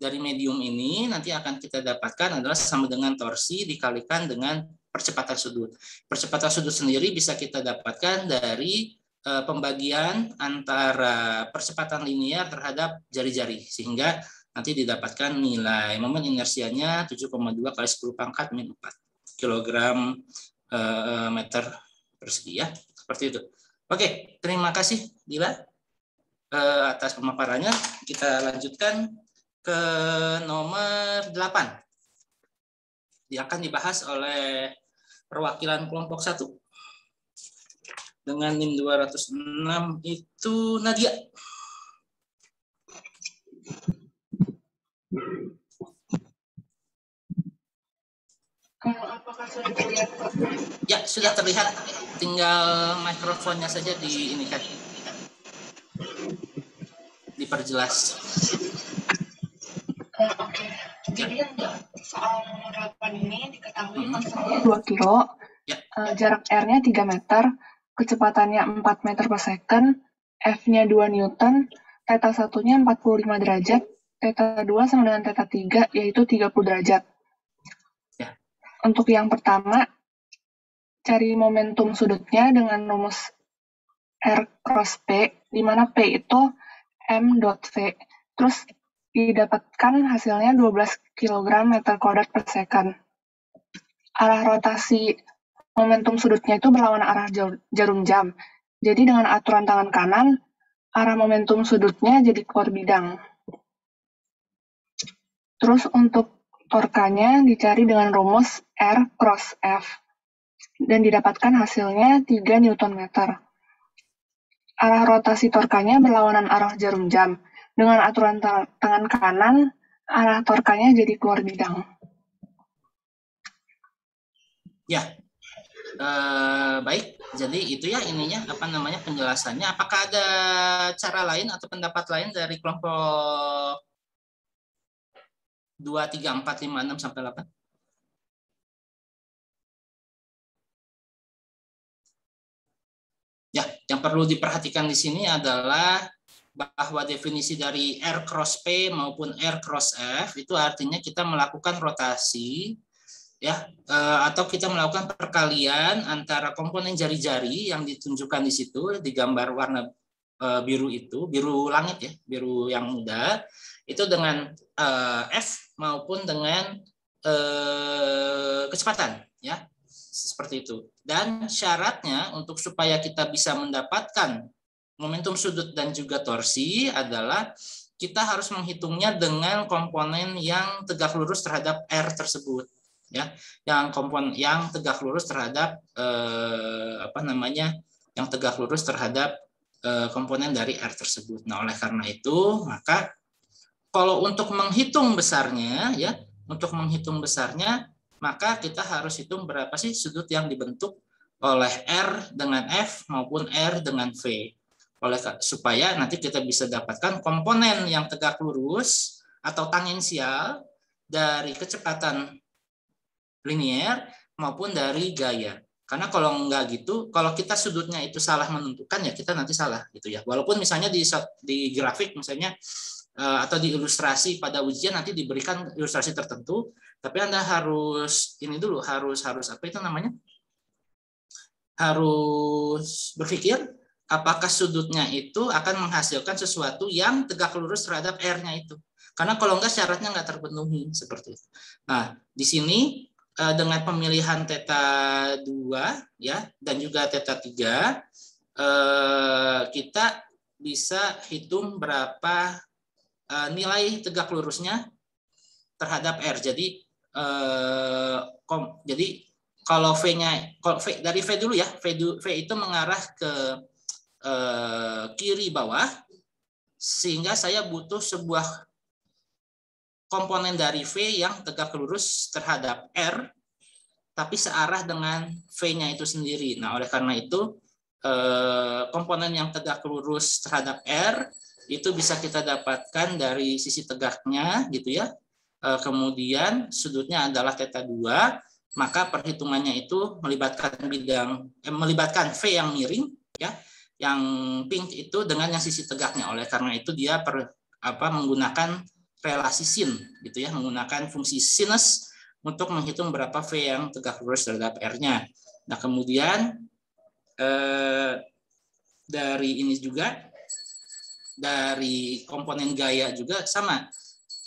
dari medium ini nanti akan kita dapatkan adalah sama dengan torsi dikalikan dengan percepatan sudut. Percepatan sudut sendiri bisa kita dapatkan dari pembagian antara percepatan linear terhadap jari-jari, sehingga nanti didapatkan nilai momen inersianya 7,2 kali 10 pangkat min 4 kilogram meter persegi, ya. Seperti itu. Oke, terima kasih Dila atas pemaparannya. Kita lanjutkan ke nomor 8. Dia akan dibahas oleh perwakilan kelompok 1. Dengan NIM 206 itu Nadia.
Apakah sudah terlihat, Pak?
Ya, sudah terlihat. Tinggal mikrofonnya saja diperjelas.
Oke. Jadi untuk soal nomor 8 ini diketahui masanya 2 kilo,
ya.
Jarak R-nya 3 meter, kecepatannya 4 meter per second, F-nya 2 Newton, theta 1-nya 45 derajat, theta 2 sama dengan theta 3, yaitu 30 derajat.
Ya.
Untuk yang pertama, cari momentum sudutnya dengan rumus R cross P, di mana P itu M dot V. Terus didapatkan hasilnya 12 kg meter kuadrat per second. Arah rotasi momentum sudutnya itu berlawanan arah jarum jam. Jadi dengan aturan tangan kanan, arah momentum sudutnya jadi keluar bidang. Terus untuk torkanya dicari dengan rumus R cross F. Dan didapatkan hasilnya 3 Newton meter. Arah rotasi torkanya berlawanan arah jarum jam. Dengan aturan tangan kanan, arah torkanya jadi keluar bidang.
Ya, baik. Jadi itu ya ininya apa namanya penjelasannya. Apakah ada cara lain atau pendapat lain dari kelompok 2, 3, 4, 5, 6 sampai 8? Ya, yang perlu diperhatikan di sini adalah bahwa definisi dari R cross P maupun R cross F itu artinya kita melakukan rotasi ya, atau kita melakukan perkalian antara komponen jari-jari yang ditunjukkan di situ di gambar warna biru itu, biru langit ya, biru yang muda, itu dengan F maupun dengan kecepatan ya, seperti itu. Dan syaratnya untuk supaya kita bisa mendapatkan momentum sudut dan juga torsi adalah kita harus menghitungnya dengan komponen yang tegak lurus terhadap R tersebut. Ya, yang tegak lurus terhadap yang tegak lurus terhadap komponen dari R tersebut. Nah, oleh karena itu, maka kalau untuk menghitung besarnya maka kita harus hitung berapa sih sudut yang dibentuk oleh R dengan F maupun R dengan V. Supaya nanti kita bisa dapatkan komponen yang tegak lurus atau tangensial dari kecepatan linier maupun dari gaya. Karena kalau enggak gitu, kalau kita sudutnya itu salah menentukan ya kita nanti salah gitu ya. Walaupun misalnya di grafik misalnya atau di ilustrasi pada ujian nanti diberikan ilustrasi tertentu, tapi Anda harus apa itu namanya? Harus berpikir apakah sudutnya itu akan menghasilkan sesuatu yang tegak lurus terhadap R-nya itu. Karena kalau enggak syaratnya enggak terpenuhi seperti itu. Nah, di sini dengan pemilihan theta 2 ya dan juga theta 3 kita bisa hitung berapa nilai tegak lurusnya terhadap R. Jadi kalau V-nya dari V dulu ya, V itu mengarah ke kiri bawah, sehingga saya butuh sebuah komponen dari V yang tegak lurus terhadap R, tapi searah dengan V-nya itu sendiri. Nah, oleh karena itu, komponen yang tegak lurus terhadap R itu bisa kita dapatkan dari sisi tegaknya, gitu ya. Kemudian sudutnya adalah theta 2, maka perhitungannya itu melibatkan V yang miring, ya, yang pink itu dengan yang sisi tegaknya. Oleh karena itu dia menggunakan relasi sin, gitu ya, menggunakan fungsi sinus untuk menghitung berapa V yang tegak lurus terhadap R-nya. Nah, kemudian dari ini juga, dari komponen gaya juga sama,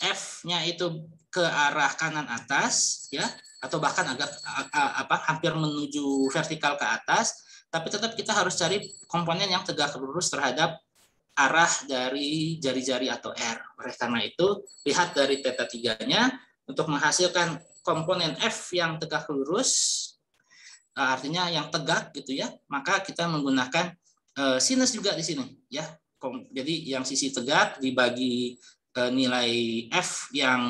F-nya itu ke arah kanan atas, ya, atau bahkan agak hampir menuju vertikal ke atas, tapi tetap kita harus cari komponen yang tegak lurus terhadap arah dari jari-jari atau R. Oleh karena itu, lihat dari theta 3-nya untuk menghasilkan komponen F yang tegak lurus, artinya yang tegak gitu ya, maka kita menggunakan sinus juga di sini ya. Jadi yang sisi tegak dibagi nilai F yang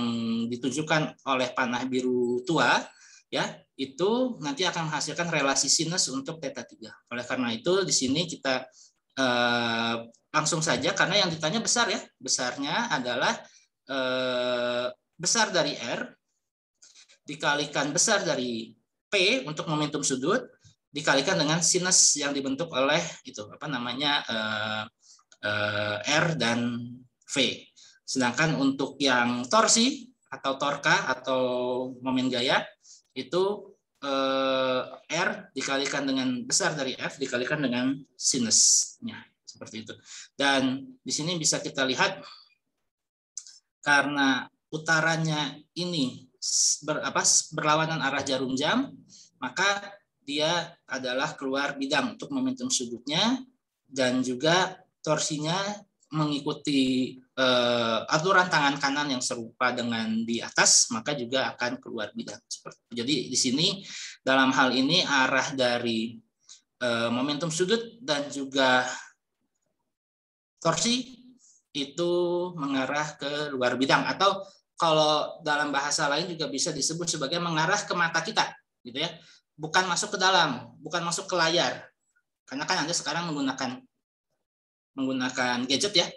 ditunjukkan oleh panah biru tua ya, itu nanti akan menghasilkan relasi sinus untuk theta 3. Oleh karena itu di sini kita langsung saja, karena yang ditanya besar ya, besarnya adalah besar dari R dikalikan besar dari P untuk momentum sudut dikalikan dengan sinus yang dibentuk oleh itu R dan V. Sedangkan untuk yang torsi atau torka atau momen gaya itu R dikalikan dengan besar dari F dikalikan dengan sinusnya, seperti itu. Dan di sini bisa kita lihat karena putarannya ini berlawanan arah jarum jam, maka dia adalah keluar bidang untuk momentum sudutnya, dan juga torsinya mengikuti aturan tangan kanan yang serupa dengan di atas, maka juga akan keluar bidang. Jadi di sini dalam hal ini arah dari momentum sudut dan juga torsi itu mengarah ke luar bidang, atau kalau dalam bahasa lain juga bisa disebut sebagai mengarah ke mata kita, gitu ya. Bukan masuk ke dalam, bukan masuk ke layar. Karena kan Anda sekarang menggunakan gadget ya.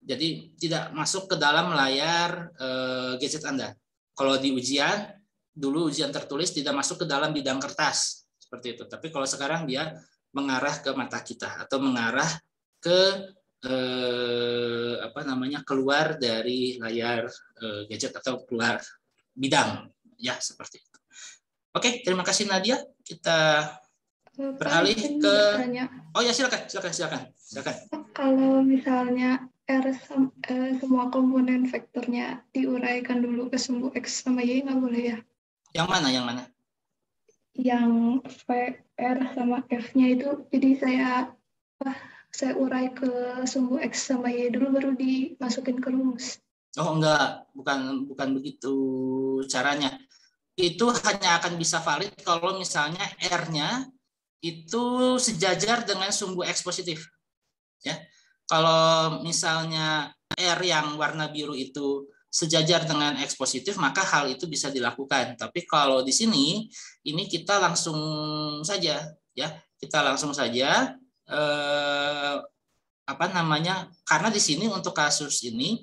Jadi tidak masuk ke dalam layar gadget Anda. Kalau di ujian, dulu ujian tertulis tidak masuk ke dalam bidang kertas seperti itu. Tapi kalau sekarang dia mengarah ke mata kita atau mengarah ke keluar dari layar gadget atau keluar bidang ya, seperti itu. Oke, terima kasih Nadia. Kita beralih ke Oh ya, silakan.
Kalau misalnya semua komponen vektornya diuraikan dulu ke sumbu X sama Y, nggak boleh ya?
Yang mana?
Yang V, R sama F-nya itu, jadi saya urai ke sumbu X sama Y dulu, baru dimasukin ke rumus.
Oh enggak, bukan begitu caranya. Itu hanya akan bisa valid kalau misalnya R-nya itu sejajar dengan sumbu X positif. Ya. Kalau misalnya R yang warna biru itu sejajar dengan X positif, maka hal itu bisa dilakukan. Tapi kalau di sini, ini kita langsung saja, ya, karena di sini untuk kasus ini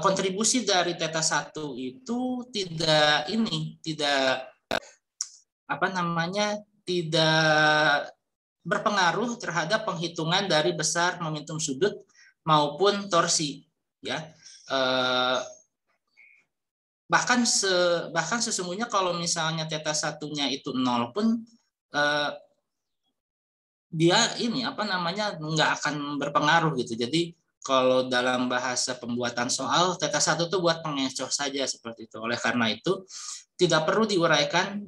kontribusi dari theta 1 itu tidak berpengaruh terhadap penghitungan dari besar momentum sudut maupun torsi, ya. Bahkan sesungguhnya kalau misalnya theta 1-nya itu 0 pun dia nggak akan berpengaruh gitu. Jadi kalau dalam bahasa pembuatan soal, theta 1 itu buat pengecoh saja seperti itu. Oleh karena itu tidak perlu diuraikan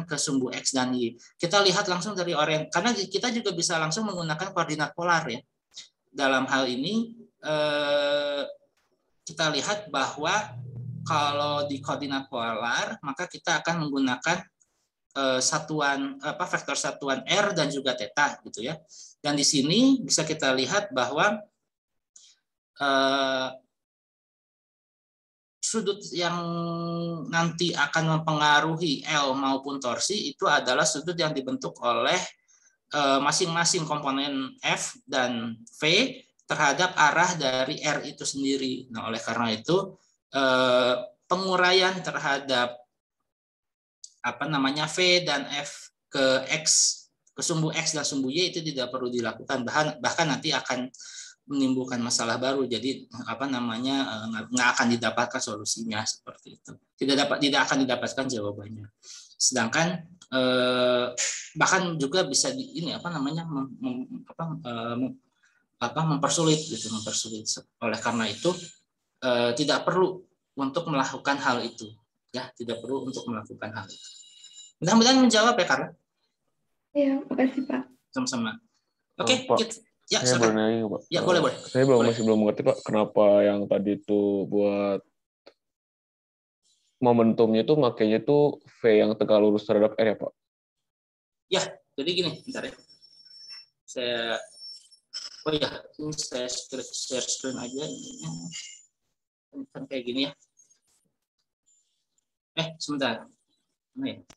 ke sumbu X dan Y. Kita lihat langsung dari karena kita juga bisa langsung menggunakan koordinat polar ya. Dalam hal ini kita lihat bahwa kalau di koordinat polar maka kita akan menggunakan vektor satuan R dan juga theta gitu ya. Dan di sini bisa kita lihat bahwa sudut yang nanti akan mempengaruhi L maupun torsi itu adalah sudut yang dibentuk oleh masing-masing komponen F dan V terhadap arah dari R itu sendiri. Nah, oleh karena itu penguraian terhadap V dan F ke X, ke sumbu X dan sumbu Y itu tidak perlu dilakukan, bahkan nanti akan menimbulkan masalah baru. Jadi nggak akan didapatkan solusinya seperti itu. Tidak akan didapatkan jawabannya. Sedangkan bahkan juga bisa mempersulit gitu, Oleh karena itu tidak perlu untuk melakukan hal itu. Ya, tidak perlu untuk melakukan hal itu. Mudah-mudahan menjawab ya, Carla.
Iya, makasih Pak.
Sama-sama. Oke,
ya, saya boleh nanya, Pak.
Ya, boleh.
Saya masih belum mengerti, Pak, kenapa yang tadi itu buat momentumnya itu makanya itu V yang tegak lurus terhadap R ya, Pak?
Ya, jadi gini, bentar ya. Ini saya share screen aja. Ini kan kayak gini ya. Sebentar. Ini.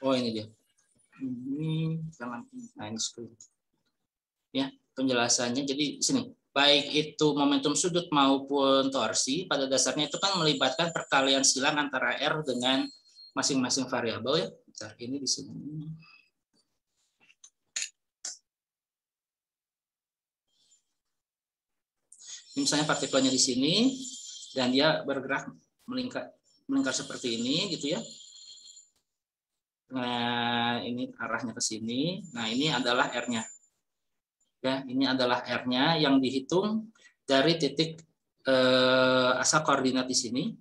Oh, ini dia. Ini jangan ini screen. Ya, penjelasannya jadi sini. Baik itu momentum sudut maupun torsi, pada dasarnya itu kan melibatkan perkalian silang antara R dengan masing-masing variabel ya. Bentar, ini di sini. Ini misalnya partikelnya di sini dan dia bergerak melingkar seperti ini gitu ya. Nah, ini arahnya ke sini. Nah, ini adalah R-nya. Ya, ini adalah R-nya yang dihitung dari titik asal koordinat di sini.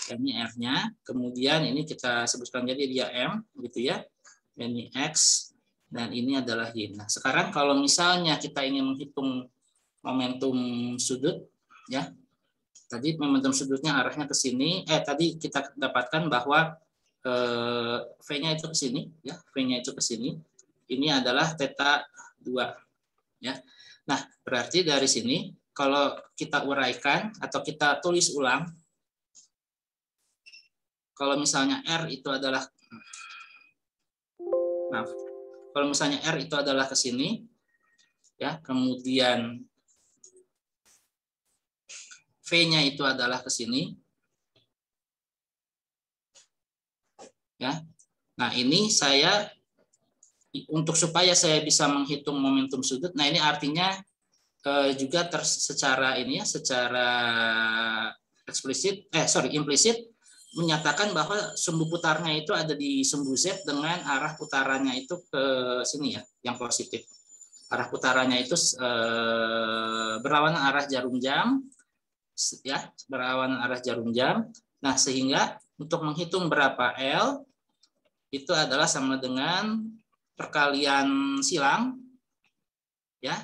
Ini R-nya. Kemudian ini kita sebutkan jadi dia M gitu ya. Ini X dan ini adalah Y. Nah, sekarang kalau misalnya kita ingin menghitung momentum sudut ya. Tadi momentum sudutnya arahnya ke sini. Tadi kita dapatkan bahwa V-nya itu ke sini ya. V-nya itu ke sini. Ini adalah theta 2 ya. Nah, berarti dari sini kalau kita uraikan atau kita tulis ulang, kalau misalnya R itu adalah, maaf, kalau misalnya R itu adalah ke sini, ya, kemudian V-nya itu adalah ke sini, ya. Nah, ini saya untuk supaya saya bisa menghitung momentum sudut. Nah, ini artinya juga secara ini ya, secara implisit menyatakan bahwa sumbu putarnya itu ada di sumbu Z dengan arah putarannya itu ke sini ya, yang positif. Arah putarannya itu berlawanan arah jarum jam, ya, berlawanan arah jarum jam. Nah, sehingga untuk menghitung berapa L itu adalah sama dengan perkalian silang, ya,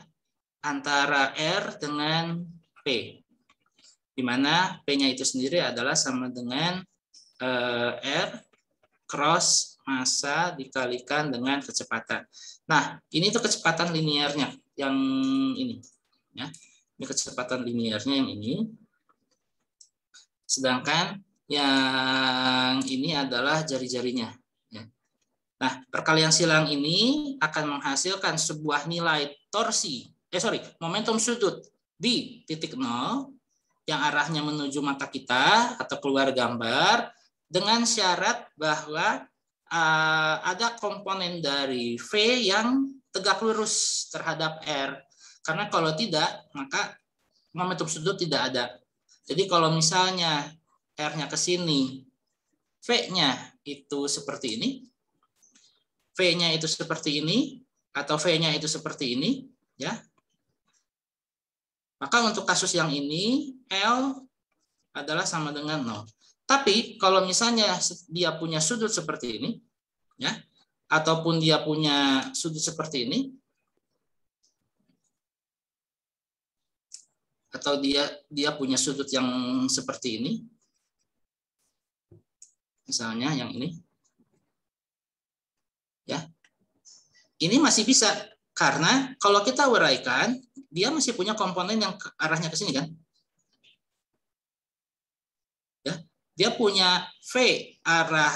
antara R dengan P, di mana P-nya itu sendiri adalah sama dengan R cross massa dikalikan dengan kecepatan. Nah, ini tuh kecepatan linearnya yang ini, ya, ini kecepatan linearnya yang ini. Sedangkan yang ini adalah jari-jarinya. Nah, perkalian silang ini akan menghasilkan sebuah nilai torsi, momentum sudut di titik 0 yang arahnya menuju mata kita atau keluar gambar dengan syarat bahwa ada komponen dari V yang tegak lurus terhadap R. Karena kalau tidak, maka momentum sudut tidak ada. Jadi kalau misalnya R-nya ke sini, V-nya itu seperti ini, V-nya itu seperti ini, atau V-nya itu seperti ini, ya. Maka untuk kasus yang ini, L adalah sama dengan 0. Tapi kalau misalnya dia punya sudut seperti ini, ya, ataupun dia punya sudut seperti ini, atau dia punya sudut yang seperti ini, misalnya yang ini, ya, ini masih bisa karena kalau kita uraikan dia masih punya komponen yang arahnya ke sini kan, ya, dia punya V arah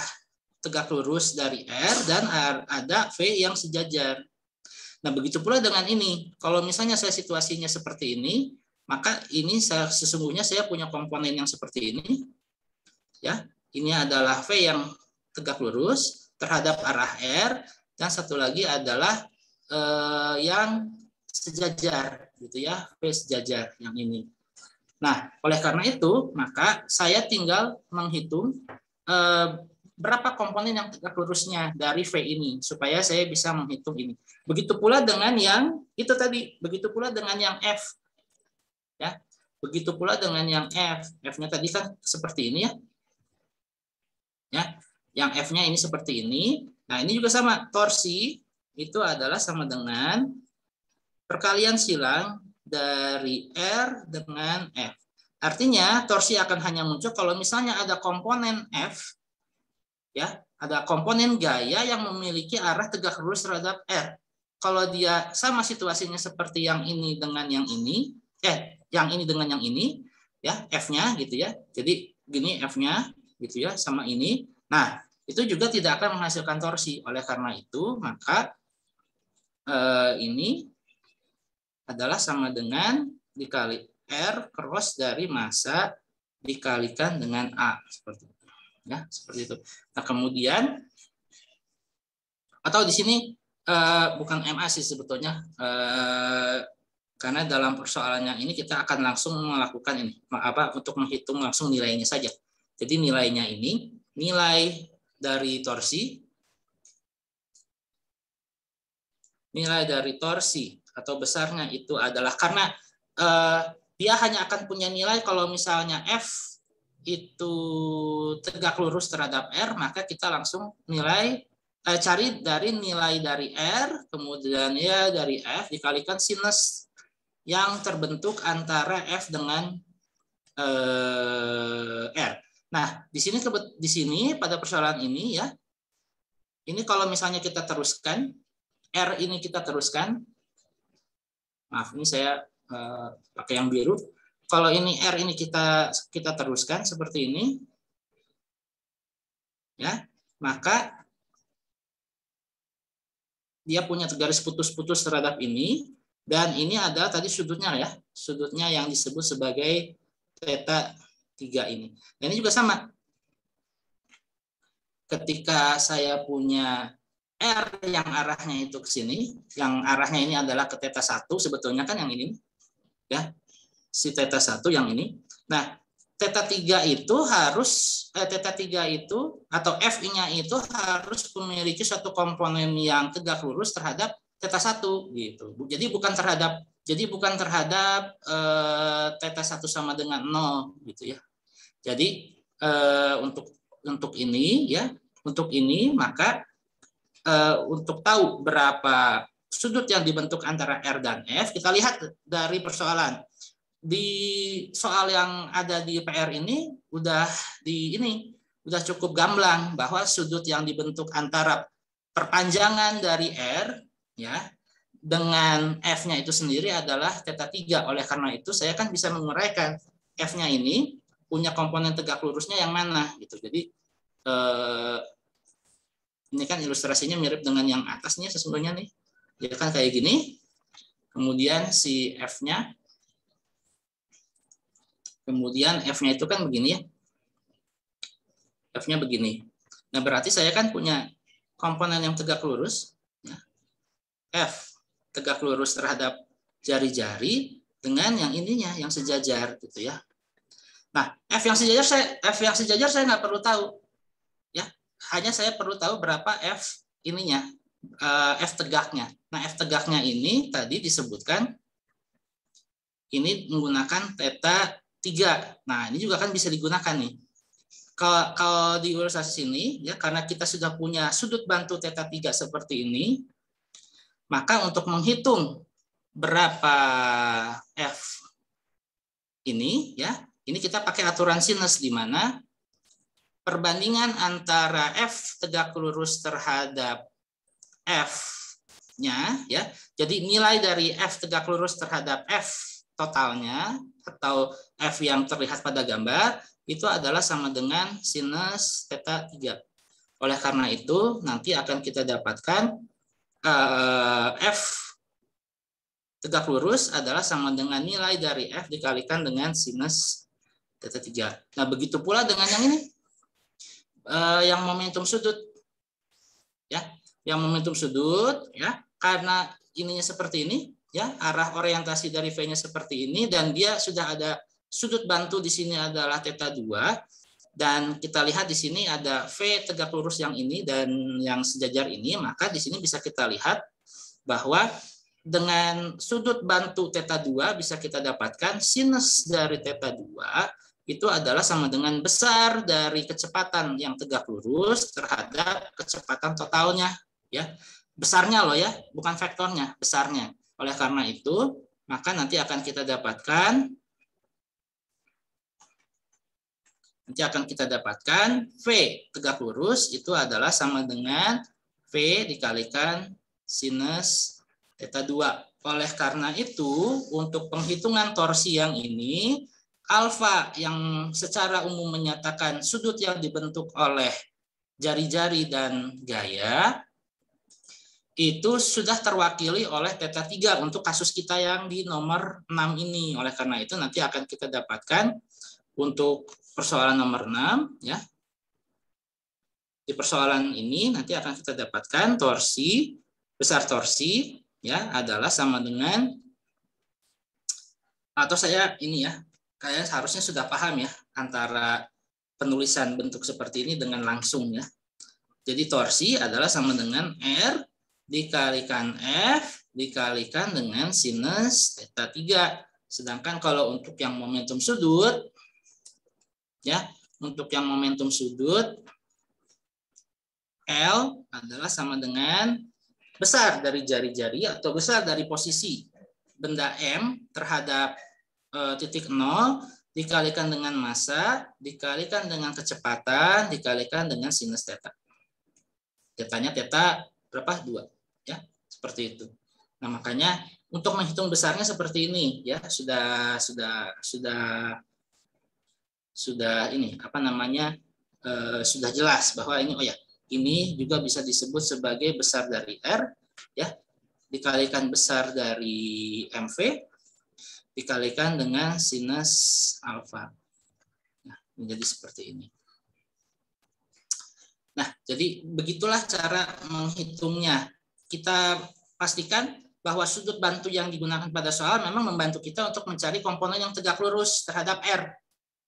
tegak lurus dari R dan ada V yang sejajar. Nah, begitu pula dengan ini. Kalau misalnya saya situasinya seperti ini, maka ini sesungguhnya saya punya komponen yang seperti ini, ya. Ini adalah V yang tegak lurus terhadap arah R, dan satu lagi adalah yang sejajar, gitu ya, V sejajar yang ini. Nah, oleh karena itu, maka saya tinggal menghitung berapa komponen yang tegak lurusnya dari V ini supaya saya bisa menghitung ini. Begitu pula dengan yang itu tadi, begitu pula dengan yang F, ya, begitu pula dengan yang F. F-nya tadi kan seperti ini ya. Ya, yang F-nya ini seperti ini. Nah, ini juga sama. Torsi itu adalah sama dengan perkalian silang dari R dengan F. Artinya, torsi akan hanya muncul kalau misalnya ada komponen F, ya, ada komponen gaya yang memiliki arah tegak lurus terhadap R. Kalau dia sama situasinya seperti yang ini dengan yang ini, yang ini dengan yang ini, ya, F-nya gitu ya. Jadi gini F-nya gitu ya, sama ini. Nah, itu juga tidak akan menghasilkan torsi. Oleh karena itu, maka ini adalah sama dengan dikali R cross dari massa dikalikan dengan A, seperti itu. Ya, seperti itu. Nah, kemudian atau di sini bukan MA sih sebetulnya, karena dalam persoalannya ini kita akan langsung melakukan ini, untuk menghitung langsung nilainya saja. Jadi nilainya ini nilai dari torsi, atau besarnya itu adalah karena dia hanya akan punya nilai kalau misalnya F itu tegak lurus terhadap R, maka kita langsung cari dari nilai dari R, kemudian ya dari F dikalikan sinus yang terbentuk antara F dengan R. Nah, di sini pada persoalan ini ya, ini kalau misalnya kita teruskan R ini kita teruskan, maaf ini saya pakai yang biru. Kalau ini R ini kita teruskan seperti ini, ya, maka dia punya garis putus-putus terhadap ini, dan ini adalah tadi sudutnya ya, sudutnya yang disebut sebagai theta 3 ini. Dan ini juga sama. Ketika saya punya R yang arahnya itu ke sini, yang arahnya ini adalah ke theta 1, sebetulnya kan yang ini, ya, si theta 1 yang ini. Nah, theta 3 itu harus, theta 3 itu, atau F-nya itu harus memiliki suatu komponen yang tegak lurus terhadap theta 1, gitu. Jadi bukan terhadap theta 1 sama dengan 0, gitu ya. Jadi untuk ini ya, untuk ini maka untuk tahu berapa sudut yang dibentuk antara R dan F, kita lihat dari persoalan. Di soal yang ada di PR ini udah cukup gamblang bahwa sudut yang dibentuk antara perpanjangan dari R ya dengan F-nya itu sendiri adalah theta 3. Oleh karena itu saya kan bisa menguraikan F-nya ini punya komponen tegak lurusnya yang mana gitu. Jadi ini kan ilustrasinya mirip dengan yang atasnya sesungguhnya nih. Ya kan kayak gini. Kemudian si F-nya, kemudian F-nya itu kan begini ya. F-nya begini. Nah, berarti saya kan punya komponen yang tegak lurus. Ya. F tegak lurus terhadap jari-jari dengan yang ininya, yang sejajar gitu ya. Nah, F yang sejajar saya nggak perlu tahu. Ya, hanya saya perlu tahu berapa F ininya, F tegaknya. Nah, F tegaknya ini tadi disebutkan ini menggunakan theta 3. Nah, ini juga kan bisa digunakan nih. Kalau di ilustrasi sini ya, karena kita sudah punya sudut bantu theta 3 seperti ini, maka untuk menghitung berapa F ini ya, ini kita pakai aturan sinus di mana perbandingan antara F tegak lurus terhadap F-nya ya. Jadi nilai dari F tegak lurus terhadap F totalnya atau F yang terlihat pada gambar itu adalah sama dengan sinus theta 3. Oleh karena itu nanti akan kita dapatkan F tegak lurus adalah sama dengan nilai dari F dikalikan dengan sinus theta 3. Nah, begitu pula dengan yang ini. Yang momentum sudut. Ya, yang momentum sudut ya, karena ininya seperti ini ya, arah orientasi dari V-nya seperti ini dan dia sudah ada sudut bantu di sini adalah theta 2 dan kita lihat di sini ada V tegak lurus yang ini dan yang sejajar ini, maka di sini bisa kita lihat bahwa dengan sudut bantu theta 2 bisa kita dapatkan sinus dari theta 2 itu adalah sama dengan besar dari kecepatan yang tegak lurus terhadap kecepatan totalnya ya. Besarnya loh ya, bukan vektornya, besarnya. Oleh karena itu, maka nanti akan kita dapatkan V tegak lurus itu adalah sama dengan V dikalikan sinus theta 2. Oleh karena itu, untuk penghitungan torsi yang ini, alfa yang secara umum menyatakan sudut yang dibentuk oleh jari-jari dan gaya itu sudah terwakili oleh theta 3 untuk kasus kita yang di nomor 6 ini. Oleh karena itu nanti akan kita dapatkan untuk persoalan nomor 6 ya. Di persoalan ini nanti akan kita dapatkan torsi, besar torsi ya adalah sama dengan, atau saya ini ya, kalian harusnya sudah paham ya antara penulisan bentuk seperti ini dengan langsung ya. Jadi torsi adalah sama dengan R dikalikan F dikalikan dengan sinus theta 3. Sedangkan kalau untuk yang momentum sudut ya, untuk yang momentum sudut L adalah sama dengan besar dari jari-jari atau besar dari posisi benda M terhadap titik 0 dikalikan dengan massa, dikalikan dengan kecepatan, dikalikan dengan sinus theta. Tetanya theta berapa? 2. Ya, seperti itu. Nah, makanya untuk menghitung besarnya seperti ini ya, sudah ini apa namanya, sudah jelas bahwa ini, oh ya, ini juga bisa disebut sebagai besar dari R ya, dikalikan besar dari MV dikalikan dengan sinus alfa. Nah, menjadi seperti ini. Nah, jadi begitulah cara menghitungnya. Kita pastikan bahwa sudut bantu yang digunakan pada soal memang membantu kita untuk mencari komponen yang tegak lurus terhadap R.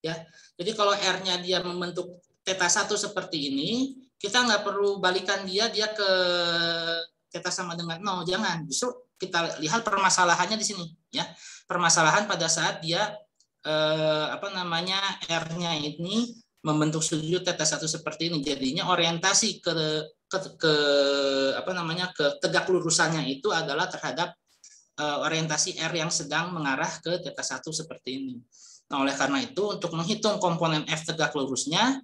Ya, jadi kalau R-nya dia membentuk theta 1 seperti ini, kita nggak perlu balikan dia ke theta sama dengan 0, jangan. Justru kita lihat permasalahannya di sini. Ya, permasalahan pada saat dia R-nya ini membentuk sudut theta 1 seperti ini, jadinya orientasi ke tegak lurusannya itu adalah terhadap orientasi R yang sedang mengarah ke theta 1 seperti ini. Nah, oleh karena itu untuk menghitung komponen F tegak lurusnya,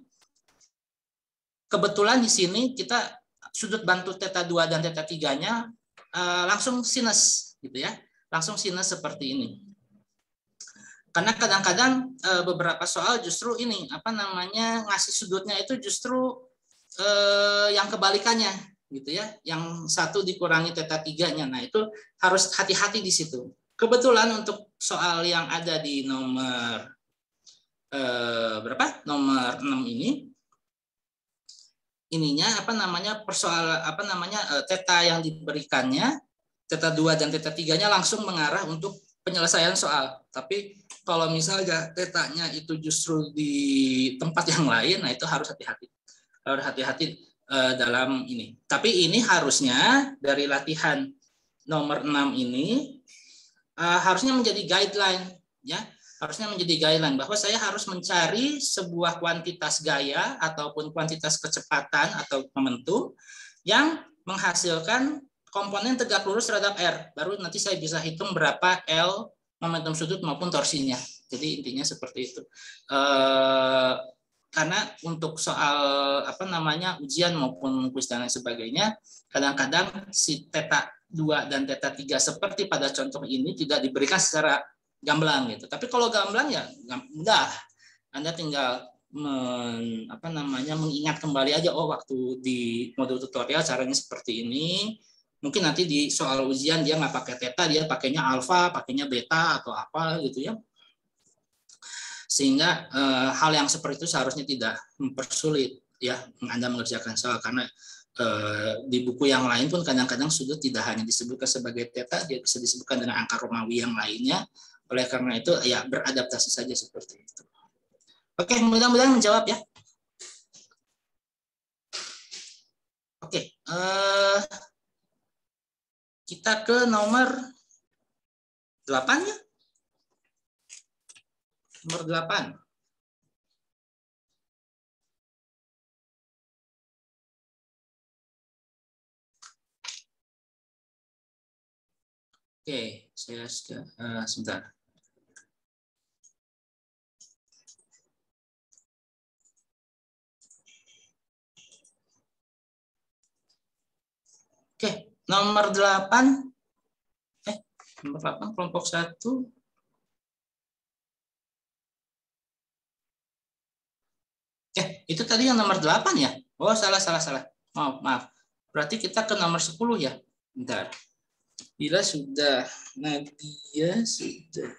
kebetulan di sini kita sudut bantu theta 2 dan theta 3-nya langsung sinus gitu ya. Langsung sinus seperti ini. Karena kadang-kadang beberapa soal justru ini ngasih sudutnya itu justru yang kebalikannya gitu ya, yang 1 dikurangi theta 3-nya. Nah, itu harus hati-hati di situ. Kebetulan untuk soal yang ada di nomor nomor 6 ini, ininya theta yang diberikannya, theta 2 dan theta 3-nya langsung mengarah untuk penyelesaian soal. Tapi kalau misalnya tetanya itu justru di tempat yang lain, nah itu harus hati-hati. Harus hati-hati dalam ini. Tapi ini harusnya dari latihan nomor 6 ini harusnya menjadi guideline ya. Harusnya menjadi guideline bahwa saya harus mencari sebuah kuantitas gaya ataupun kuantitas kecepatan atau momentum yang menghasilkan komponen tegak lurus terhadap R. Baru nanti saya bisa hitung berapa L momentum sudut maupun torsinya. Jadi intinya seperti itu. Karena untuk soal ujian maupun kuis dan lain sebagainya, kadang-kadang si theta 2 dan theta 3 seperti pada contoh ini tidak diberikan secara gamblang gitu. Tapi kalau gamblang ya mudah. Anda tinggal mengingat kembali aja, oh waktu di modul tutorial caranya seperti ini. Mungkin nanti di soal ujian dia nggak pakai theta, dia pakainya alfa, pakainya beta atau apa gitu ya. Sehingga hal yang seperti itu seharusnya tidak mempersulit ya Anda mengerjakan soal, karena di buku yang lain pun kadang-kadang sudut tidak hanya disebutkan sebagai theta, dia bisa disebutkan dengan angka Romawi yang lainnya. Oleh karena itu ya beradaptasi saja seperti itu. Oke, mudah-mudahan menjawab ya. Oke, kita ke nomor 8 ya. Nomor 8. Oke, saya sebentar. Oke, nomor 8. Nomor 8 kelompok 1. Itu tadi yang nomor 8 ya? Oh, salah. Maaf. Berarti kita ke nomor 10 ya? Bentar. Bila sudah, Nadia sudah.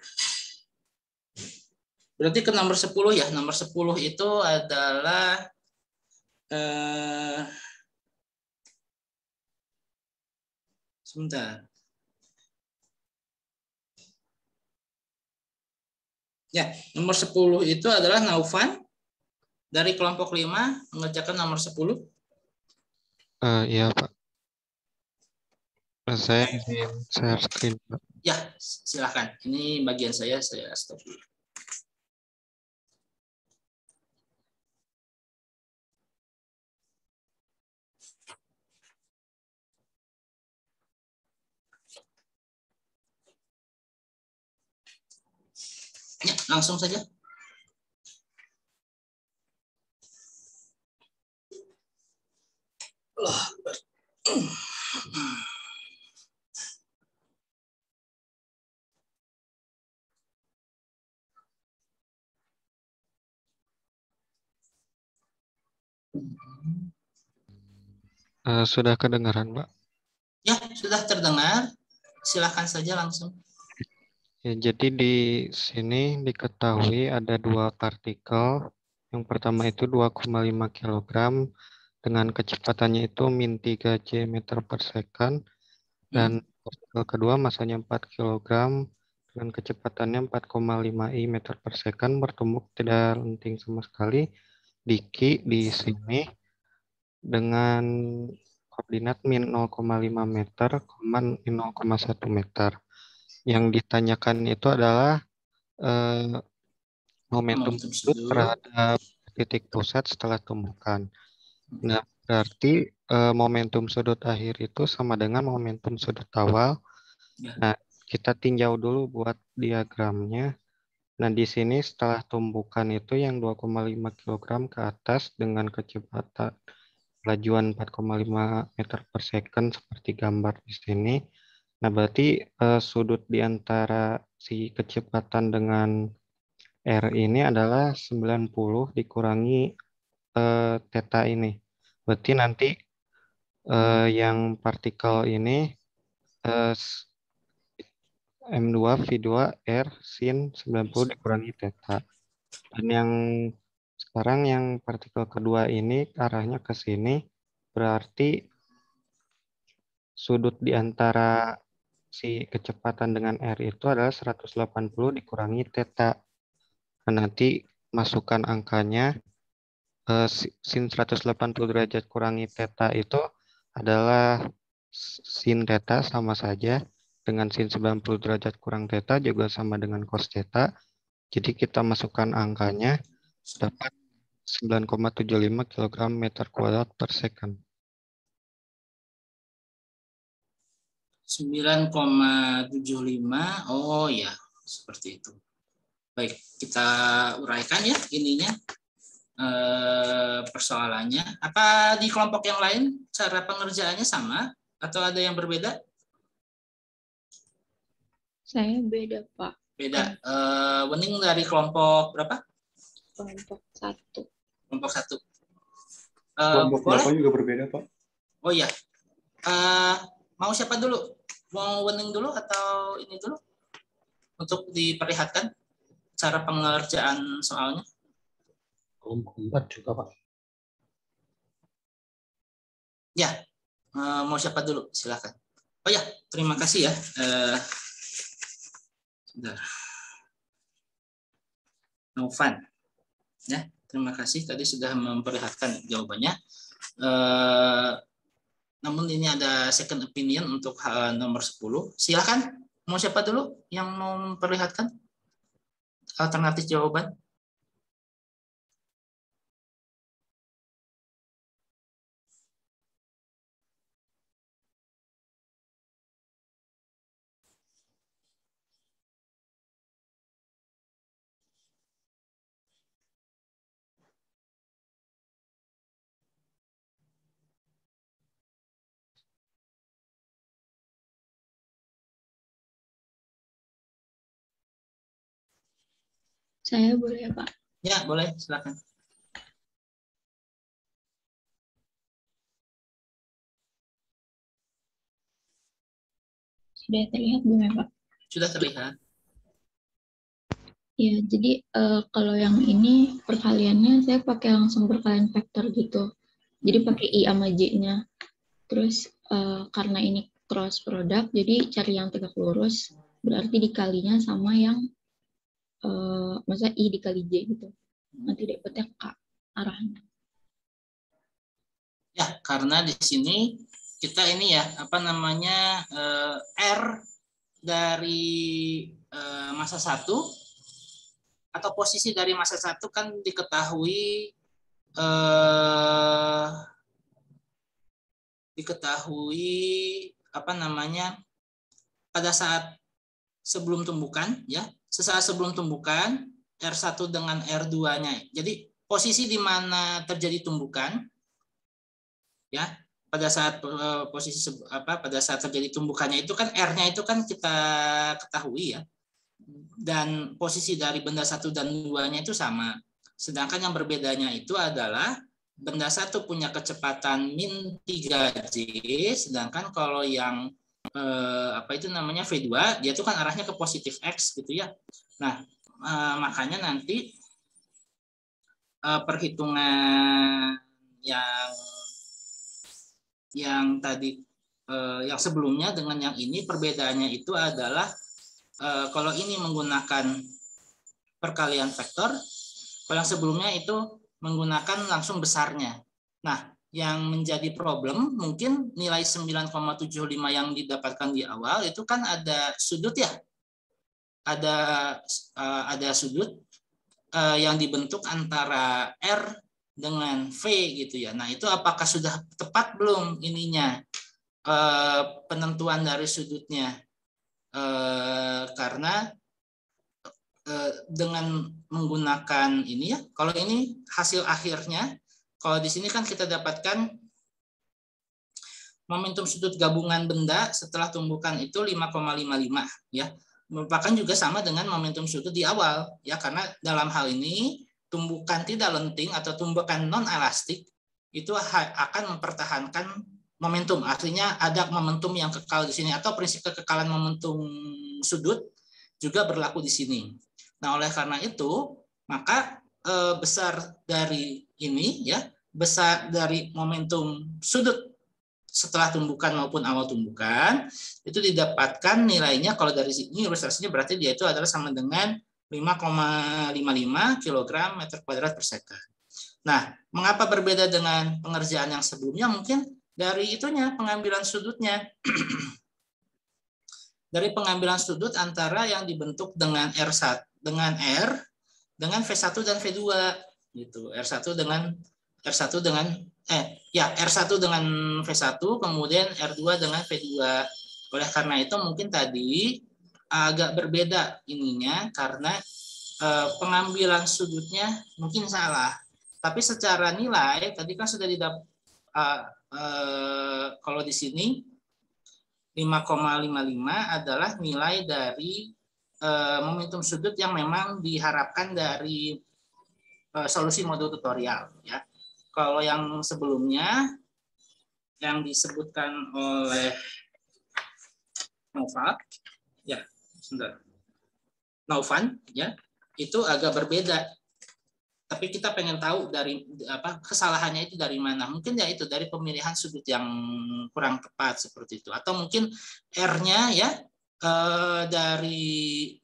Berarti ke nomor 10 ya. Nomor 10 itu adalah sebentar. Ya, nomor 10 itu adalah Naufan dari kelompok 5 mengerjakan nomor 10.
Iya, Pak. Saya ingin share screen, Pak.
Ya, silakan. Ini bagian saya stop dulu. Ya, langsung saja.
Sudah kedengaran, Pak?
Ya, sudah terdengar. Silakan saja langsung.
Ya, jadi di sini diketahui ada 2 partikel. Yang pertama itu 2,5 kg dengan kecepatannya itu min 3 J meter per second. Dan partikel kedua masanya 4 kg dengan kecepatannya 4,5 I meter per second, bertumbuk tidak lenting sama sekali di Q di sini dengan koordinat min 0,5 meter, 0,1 meter. Yang ditanyakan itu adalah momentum sudut terhadap titik pusat setelah tumbukan. Nah, berarti momentum sudut akhir itu sama dengan momentum sudut awal. Nah, kita tinjau dulu buat diagramnya. Nah, di sini setelah tumbukan itu yang 2,5 kg ke atas dengan kecepatan lajuan 4,5 meter per second seperti gambar di sini. Nah, berarti sudut di antara si kecepatan dengan R ini adalah 90 dikurangi theta ini. Berarti nanti yang partikel ini M2 V2 R sin 90 dikurangi theta. Dan yang sekarang yang partikel kedua ini arahnya ke sini, berarti sudut di antara si kecepatan dengan R itu adalah 180 dikurangi theta. Nah, nanti masukkan angkanya, sin 180 derajat kurangi theta itu adalah sin theta sama saja dengan sin 90 derajat kurang theta juga sama dengan cos theta. Jadi kita masukkan angkanya, dapat 9,75 kg meter kuadrat per second.
9,75. Oh ya, seperti itu. Baik, kita uraikan ya ininya persoalannya. Apa di kelompok yang lain cara pengerjaannya sama atau ada yang berbeda?
Saya beda, Pak.
Beda. Wening dari kelompok berapa?
Kelompok 1.
Kelompok 1.
Kelompok
Boleh?
berapa juga berbeda, Pak?
Oh iya. Mau siapa dulu? Mau Wening dulu atau ini dulu? Untuk diperlihatkan cara pengerjaan soalnya.
Kelompok 4 juga, Pak.
Ya, mau siapa dulu? Silakan. Oh ya, terima kasih ya. Sudah. Novan. Ya, terima kasih tadi sudah memperlihatkan jawabannya. Namun ini ada second opinion untuk nomor 10. Silakan. Mau siapa dulu yang mau memperlihatkan alternatif jawaban?
Saya boleh ya, Pak?
Ya, boleh. Silakan.
Sudah terlihat belum ya, Pak?
Sudah terlihat.
Ya, jadi kalau yang ini perkaliannya saya pakai langsung perkalian vektor gitu. Jadi pakai I sama J-nya. Terus karena ini cross product, jadi cari yang tegak lurus, berarti dikalinya sama yang masa I dikali J gitu. Nanti dapetnya K arahnya.
Ya, karena di sini kita ini ya, apa namanya, R dari massa 1 atau posisi dari massa 1 kan diketahui apa namanya, pada saat sebelum tumbukan ya, sesaat sebelum tumbukan R1 dengan R2-nya. Jadi posisi di mana terjadi tumbukan ya, pada saat posisi pada saat terjadi tumbukannya itu kan R-nya itu kan kita ketahui ya. Dan posisi dari benda 1 dan 2-nya itu sama. Sedangkan yang berbedanya itu adalah benda satu punya kecepatan min 3J, sedangkan kalau yang V2 dia itu kan arahnya ke positif X gitu ya. Nah, makanya nanti perhitungan yang tadi yang sebelumnya dengan yang ini perbedaannya itu adalah kalau ini menggunakan perkalian vektor, kalau yang sebelumnya itu menggunakan langsung besarnya. Nah, yang menjadi problem mungkin nilai 9,75 yang didapatkan di awal itu kan ada sudut ya. Ada sudut yang dibentuk antara R dengan V gitu ya. Nah, itu apakah sudah tepat belum ininya penentuan dari sudutnya? Karena dengan menggunakan ini ya, kalau ini hasil akhirnya, kalau di sini kan kita dapatkan momentum sudut gabungan benda setelah tumbukan itu 5,55 ya, merupakan juga sama dengan momentum sudut di awal ya, karena dalam hal ini tumbukan tidak lenting atau tumbukan non elastik itu akan mempertahankan momentum, artinya ada momentum yang kekal di sini, atau prinsip kekekalan momentum sudut juga berlaku di sini. Nah, oleh karena itu maka besar dari ini ya, besar dari momentum sudut setelah tumbukan maupun awal tumbukan itu didapatkan nilainya, kalau dari sini ilustrasinya berarti dia itu adalah sama dengan 5,55 kg meter kuadrat per second. Nah, mengapa berbeda dengan pengerjaan yang sebelumnya? Mungkin dari itunya, pengambilan sudutnya. Dari pengambilan sudut antara yang dibentuk dengan R1 dengan V1 dan V2 gitu. R1 dengan V1 kemudian R2 dengan V2. Oleh karena itu mungkin tadi agak berbeda ininya karena pengambilan sudutnya mungkin salah. Tapi secara nilai tadi kan sudah kalau di sini 5,55 adalah nilai dari momentum sudut yang memang diharapkan dari solusi modul tutorial ya. Kalau yang sebelumnya yang disebutkan oleh Naufan ya, itu agak berbeda. Tapi kita pengen tahu dari kesalahannya itu dari mana. Mungkin ya itu dari pemilihan sudut yang kurang tepat seperti itu, atau mungkin R-nya ya dari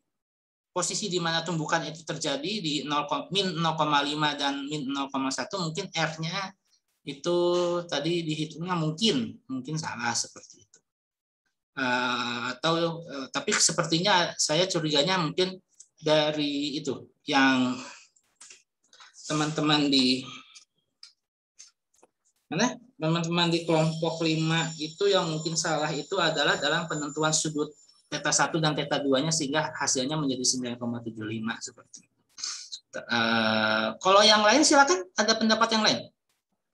posisi di mana tumbukan itu terjadi di min 0,5 dan min 0,1, mungkin R-nya itu tadi dihitungnya mungkin salah seperti itu. Tapi sepertinya saya curiganya mungkin dari itu yang teman-teman di kelompok 5 itu yang mungkin salah itu adalah dalam penentuan sudut theta 1 dan theta 2-nya sehingga hasilnya menjadi 9,75 seperti itu. Kalau yang lain silakan, ada pendapat yang lain.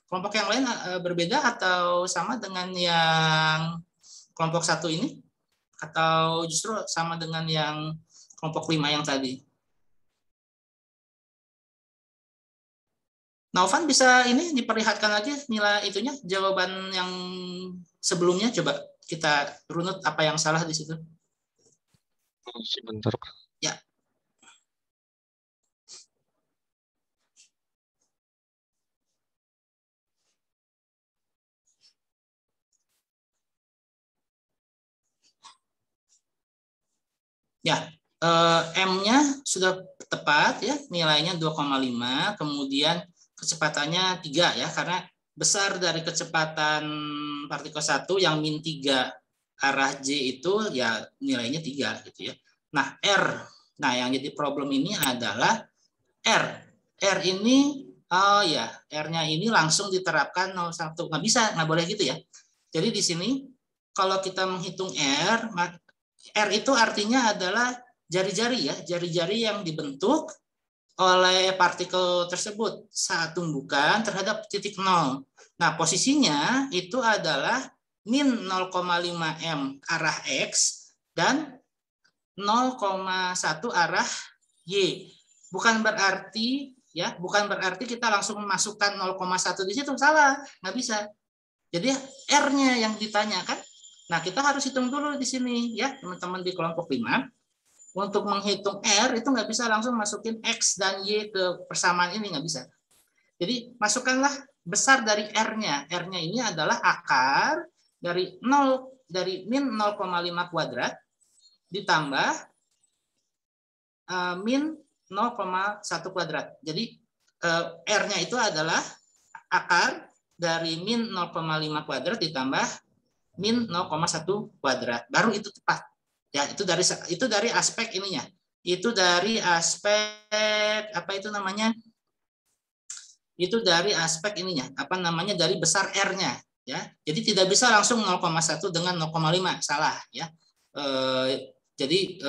Kelompok yang lain berbeda atau sama dengan yang kelompok 1 ini, atau justru sama dengan yang kelompok 5 yang tadi? Naufan bisa ini diperlihatkan lagi nilai itunya, jawaban yang sebelumnya, coba kita runut apa yang salah di situ.
Sebentar.
Ya. Ya, M-nya sudah tepat ya, nilainya 2,5, kemudian kecepatannya 3 ya, karena besar dari kecepatan partikel 1 yang min 3 arah J itu ya nilainya 3 gitu ya. Nah, yang jadi problem ini adalah R ini R-nya ini langsung diterapkan 0,1. Nggak boleh gitu ya. Jadi di sini kalau kita menghitung R itu artinya adalah jari-jari ya, jari-jari yang dibentuk oleh partikel tersebut saat tumbukan terhadap titik 0. Nah, posisinya itu adalah min 0,5 M arah X dan 0,1 arah Y. Bukan berarti ya, bukan berarti kita langsung memasukkan 0,1 di situ, salah, nggak bisa. Jadi R-nya yang ditanyakan. Nah, kita harus hitung dulu di sini ya, teman-teman di kelompok 5. Untuk menghitung R itu nggak bisa langsung masukin X dan Y ke persamaan ini, nggak bisa. Jadi masukkanlah besar dari R-nya. R-nya ini adalah akar dari min 0,5 kuadrat ditambah min 0,1 kuadrat. Jadi R-nya itu adalah akar dari min 0,5 kuadrat ditambah min 0,1 kuadrat. Baru itu tepat. Ya, itu dari aspek ininya. Itu dari aspek apa itu namanya? Itu dari aspek ininya. Apa namanya? Dari besar R-nya, ya. Jadi tidak bisa langsung 0,1 dengan 0,5, salah, ya. Jadi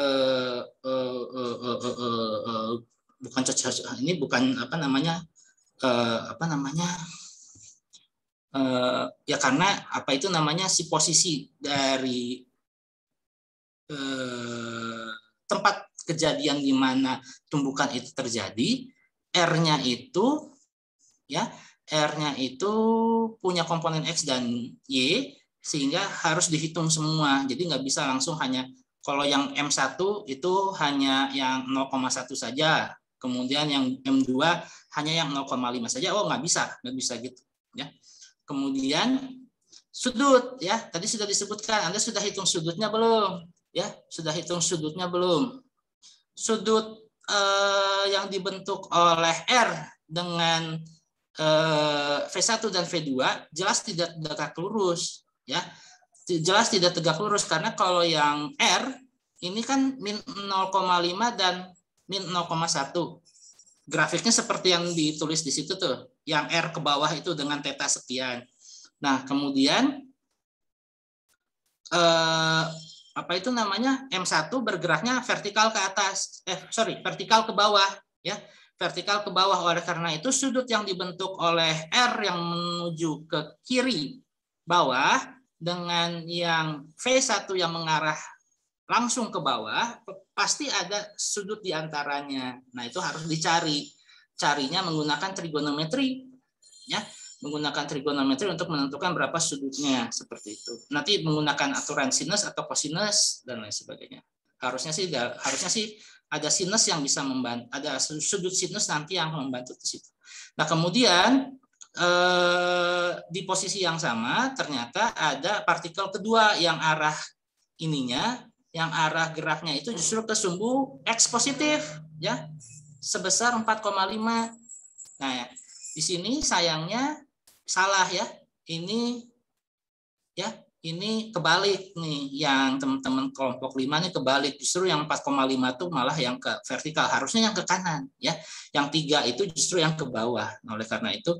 bukan cocok, ini bukan apa namanya? Ya karena apa itu namanya si posisi dari tempat kejadian di mana tumbukan itu terjadi, R-nya itu ya, R-nya itu punya komponen X dan Y sehingga harus dihitung semua. Jadi nggak bisa langsung hanya kalau yang M1 itu hanya yang 0,1 saja, kemudian yang M2 hanya yang 0,5 saja. Oh, nggak bisa gitu ya. Kemudian sudut ya, tadi sudah disebutkan, Anda sudah hitung sudutnya belum? Ya, sudah hitung sudutnya belum? Sudut yang dibentuk oleh R dengan V1 dan V2 jelas tidak tegak lurus, ya. Jelas tidak tegak lurus karena kalau yang R ini kan min 0,5 dan min 0,1. Grafiknya seperti yang ditulis di situ tuh, yang R ke bawah itu dengan theta sekian. Nah, kemudian apa itu namanya, M1 bergeraknya vertikal ke atas, vertikal ke bawah, ya, vertikal ke bawah. Oleh karena itu sudut yang dibentuk oleh R yang menuju ke kiri bawah dengan yang V1 yang mengarah langsung ke bawah, pasti ada sudut di antaranya. Nah, itu harus dicari. Carinya menggunakan trigonometri, ya. Menggunakan trigonometri untuk menentukan berapa sudutnya, seperti itu. Nanti menggunakan aturan sinus atau kosinus dan lain sebagainya. Harusnya sih ada sinus yang bisa membantu, ada sudut sinus nanti yang membantu di situ. Nah, kemudian di posisi yang sama ternyata ada partikel kedua yang arah ininya, yang arah geraknya itu justru ke sumbu X positif, ya, sebesar 4,5. Nah, di sini sayangnya salah ya. Ini kebalik nih, yang teman-teman kelompok 5 nih kebalik. Justru yang 4,5 itu malah yang ke vertikal, harusnya yang ke kanan ya. Yang 3 itu justru yang ke bawah. Nah, oleh karena itu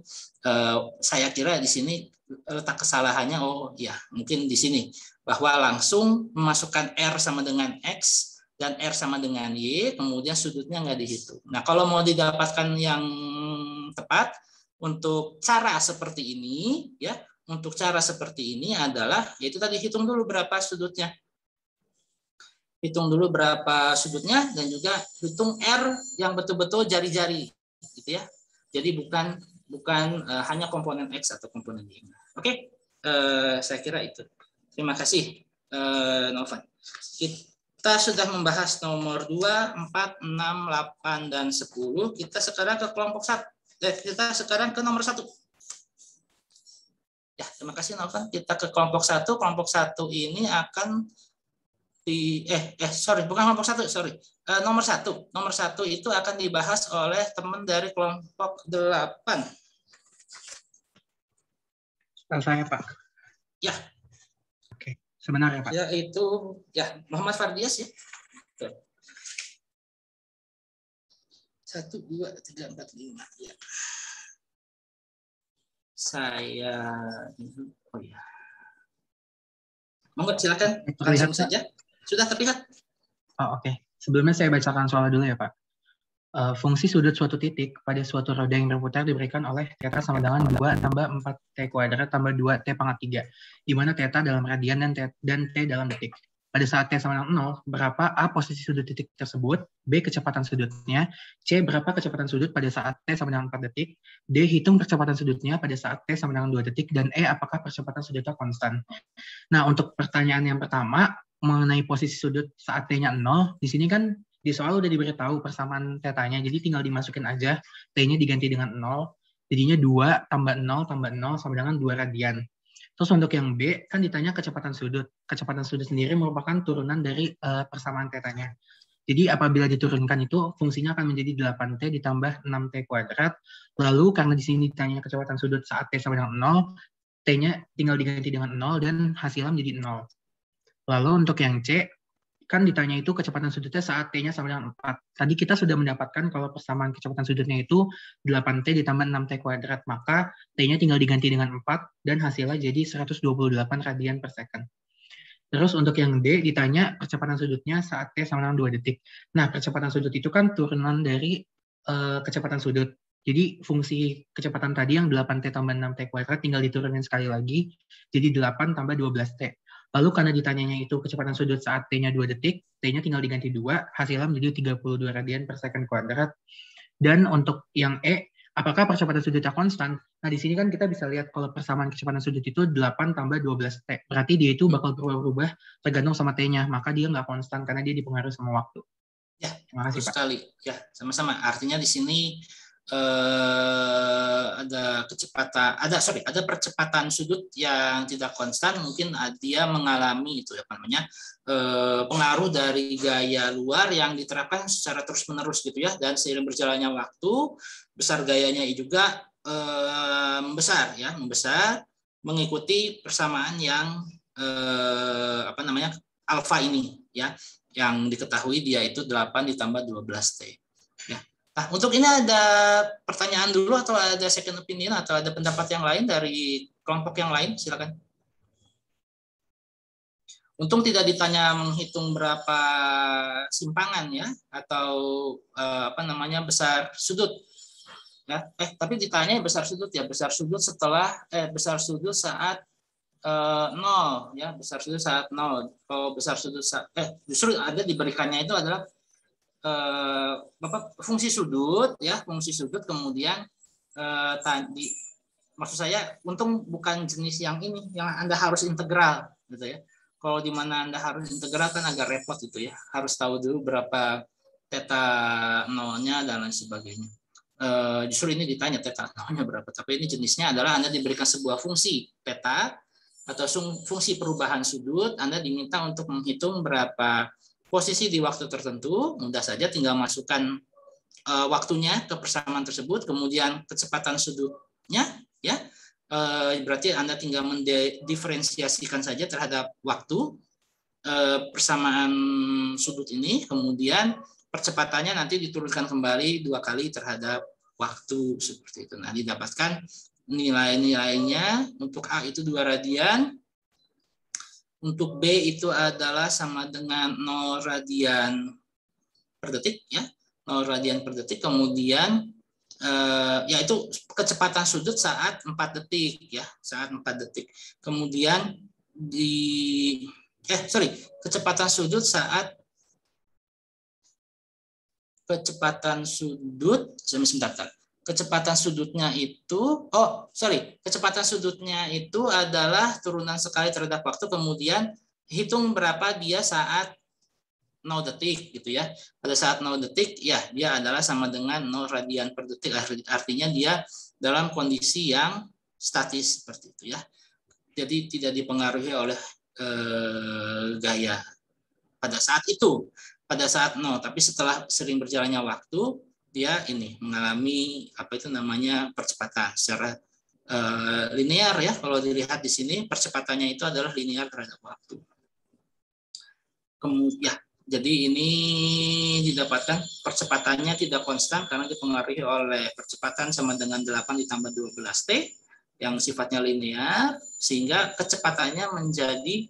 saya kira di sini letak kesalahannya, oh ya, mungkin di sini bahwa langsung memasukkan R sama dengan X dan R sama dengan Y, kemudian sudutnya nggak dihitung. Nah, kalau mau didapatkan yang tepat untuk cara seperti ini, ya, untuk cara seperti ini adalah, yaitu tadi hitung dulu berapa sudutnya, hitung dulu berapa sudutnya, dan juga hitung R yang betul-betul jari-jari, gitu ya. Jadi bukan hanya komponen X atau komponen Y. Oke, saya kira itu. Terima kasih, Novan. Kita sudah membahas nomor 2, 4, 6, 8, dan 10. Kita sekarang ke kelompok 1. Kita sekarang ke nomor 1. Ya, terima kasih Novan. Kita ke kelompok 1. Kelompok 1 ini akan bukan kelompok 1, nomor 1. Nomor 1 itu akan dibahas oleh teman dari kelompok 8.
Saya, Pak.
Ya.
Oke, sebenarnya Pak.
Ya, itu ya Muhammad Fardias ya. 1, 2, 3, 4, 5 ya. Saya monggo silakan langsung saja. Sudah terlihat?
Oh, oke. Sebelumnya saya bacakan soal dulu ya, Pak. Fungsi sudut suatu titik pada suatu roda yang berputar diberikan oleh θ sama dengan 2 tambah 4t kuadrat tambah 2t pangkat 3, di mana θ dalam radian dan T dalam detik. pada saat T sama dengan 0, berapa A posisi sudut titik tersebut, B kecepatan sudutnya, C berapa kecepatan sudut pada saat T sama dengan 4 detik, D hitung percepatan sudutnya pada saat T sama dengan 2 detik, dan E apakah percepatan sudutnya konstan. Nah, untuk pertanyaan yang pertama, mengenai posisi sudut saat T-nya 0, di sini kan di soal udah diberitahu persamaan tetanya, jadi tinggal dimasukin aja, T-nya diganti dengan 0, jadinya 2 tambah 0 tambah 0 sama dengan 2 radian. Terus untuk yang B, kan ditanya kecepatan sudut. Kecepatan sudut sendiri merupakan turunan dari persamaan tetanya. Jadi apabila diturunkan itu, fungsinya akan menjadi 8T ditambah 6T kuadrat. Lalu karena di sini ditanya kecepatan sudut saat T sama dengan 0, T-nya tinggal diganti dengan 0 dan hasilnya menjadi 0. Lalu untuk yang C, kan ditanya itu kecepatan sudutnya saat T-nya sama dengan 4. Tadi kita sudah mendapatkan kalau persamaan kecepatan sudutnya itu 8T ditambah 6T kuadrat, maka T-nya tinggal diganti dengan 4, dan hasilnya jadi 128 radian per second. Terus untuk yang D, ditanya percepatan sudutnya saat T sama dengan 2 detik. Nah, percepatan sudut itu kan turunan dari kecepatan sudut. Jadi fungsi kecepatan tadi yang 8T tambah 6T kuadrat tinggal diturunin sekali lagi, jadi 8 tambah 12T. Lalu karena ditanyanya itu kecepatan sudut saat T-nya 2 detik, T-nya tinggal diganti 2, hasilnya menjadi 32 radian per second kuadrat. Dan untuk yang E, apakah percepatan sudutnya konstan? Nah, di sini kan kita bisa lihat kalau persamaan kecepatan sudut itu 8 tambah 12T. Berarti dia itu bakal berubah tergantung sama T-nya, maka dia nggak konstan karena dia dipengaruhi sama waktu.
Ya,
terima kasih, Pak.
Sekali. Ya, sama-sama. Artinya di sini ada percepatan sudut yang tidak konstan, mungkin dia mengalami itu pengaruh dari gaya luar yang diterapkan secara terus-menerus gitu ya, dan seiring berjalannya waktu besar gayanya juga membesar mengikuti persamaan yang alfa ini ya, yang diketahui dia itu 8 ditambah 12T ya. Nah, untuk ini ada pertanyaan dulu atau ada second opinion atau ada pendapat yang lain dari kelompok yang lain? Silakan. Untung tidak ditanya menghitung berapa simpangan ya, atau besar sudut. Ya, tapi ditanya besar sudut ya, besar sudut saat 0 ya, besar sudut saat 0. Kalau besar sudut saat justru ada diberikannya itu adalah fungsi sudut ya, fungsi sudut kemudian tadi maksud saya untung bukan jenis yang ini yang Anda harus integral gitu ya. Kalau di mana Anda harus integral kan agak repot gitu ya, harus tahu dulu berapa theta nolnya dan lain sebagainya. Justru ini ditanya theta nolnya berapa, tapi ini jenisnya adalah Anda diberikan sebuah fungsi theta atau fungsi perubahan sudut, Anda diminta untuk menghitung berapa posisi di waktu tertentu. Mudah saja tinggal masukkan waktunya ke persamaan tersebut, kemudian kecepatan sudutnya ya, berarti Anda tinggal mendiferensiasikan saja terhadap waktu persamaan sudut ini, kemudian percepatannya nanti diturunkan kembali 2 kali terhadap waktu seperti itu. Nah, didapatkan nilai-nilainya. Untuk A itu 2 radian, untuk B itu adalah sama dengan 0 radian per detik ya, 0 radian per detik. Kemudian yaitu kecepatan sudut saat 4 detik ya, saat 4 detik. Kemudian kecepatan sudut saat kecepatan sudutnya itu kecepatan sudutnya itu adalah turunan sekali terhadap waktu, kemudian hitung berapa dia saat 0 detik gitu ya. Pada saat 0 detik ya dia adalah sama dengan 0 radian per detik, artinya dia dalam kondisi yang statis seperti itu ya. Jadi tidak dipengaruhi oleh gaya pada saat itu, pada saat 0, tapi setelah sering berjalannya waktu dia ini mengalami percepatan secara linear ya. Kalau dilihat di sini percepatannya itu adalah linear terhadap waktu. Kemudian jadi ini didapatkan percepatannya tidak konstan karena dipengaruhi oleh percepatan sama dengan 8 ditambah 12T yang sifatnya linear, sehingga kecepatannya menjadi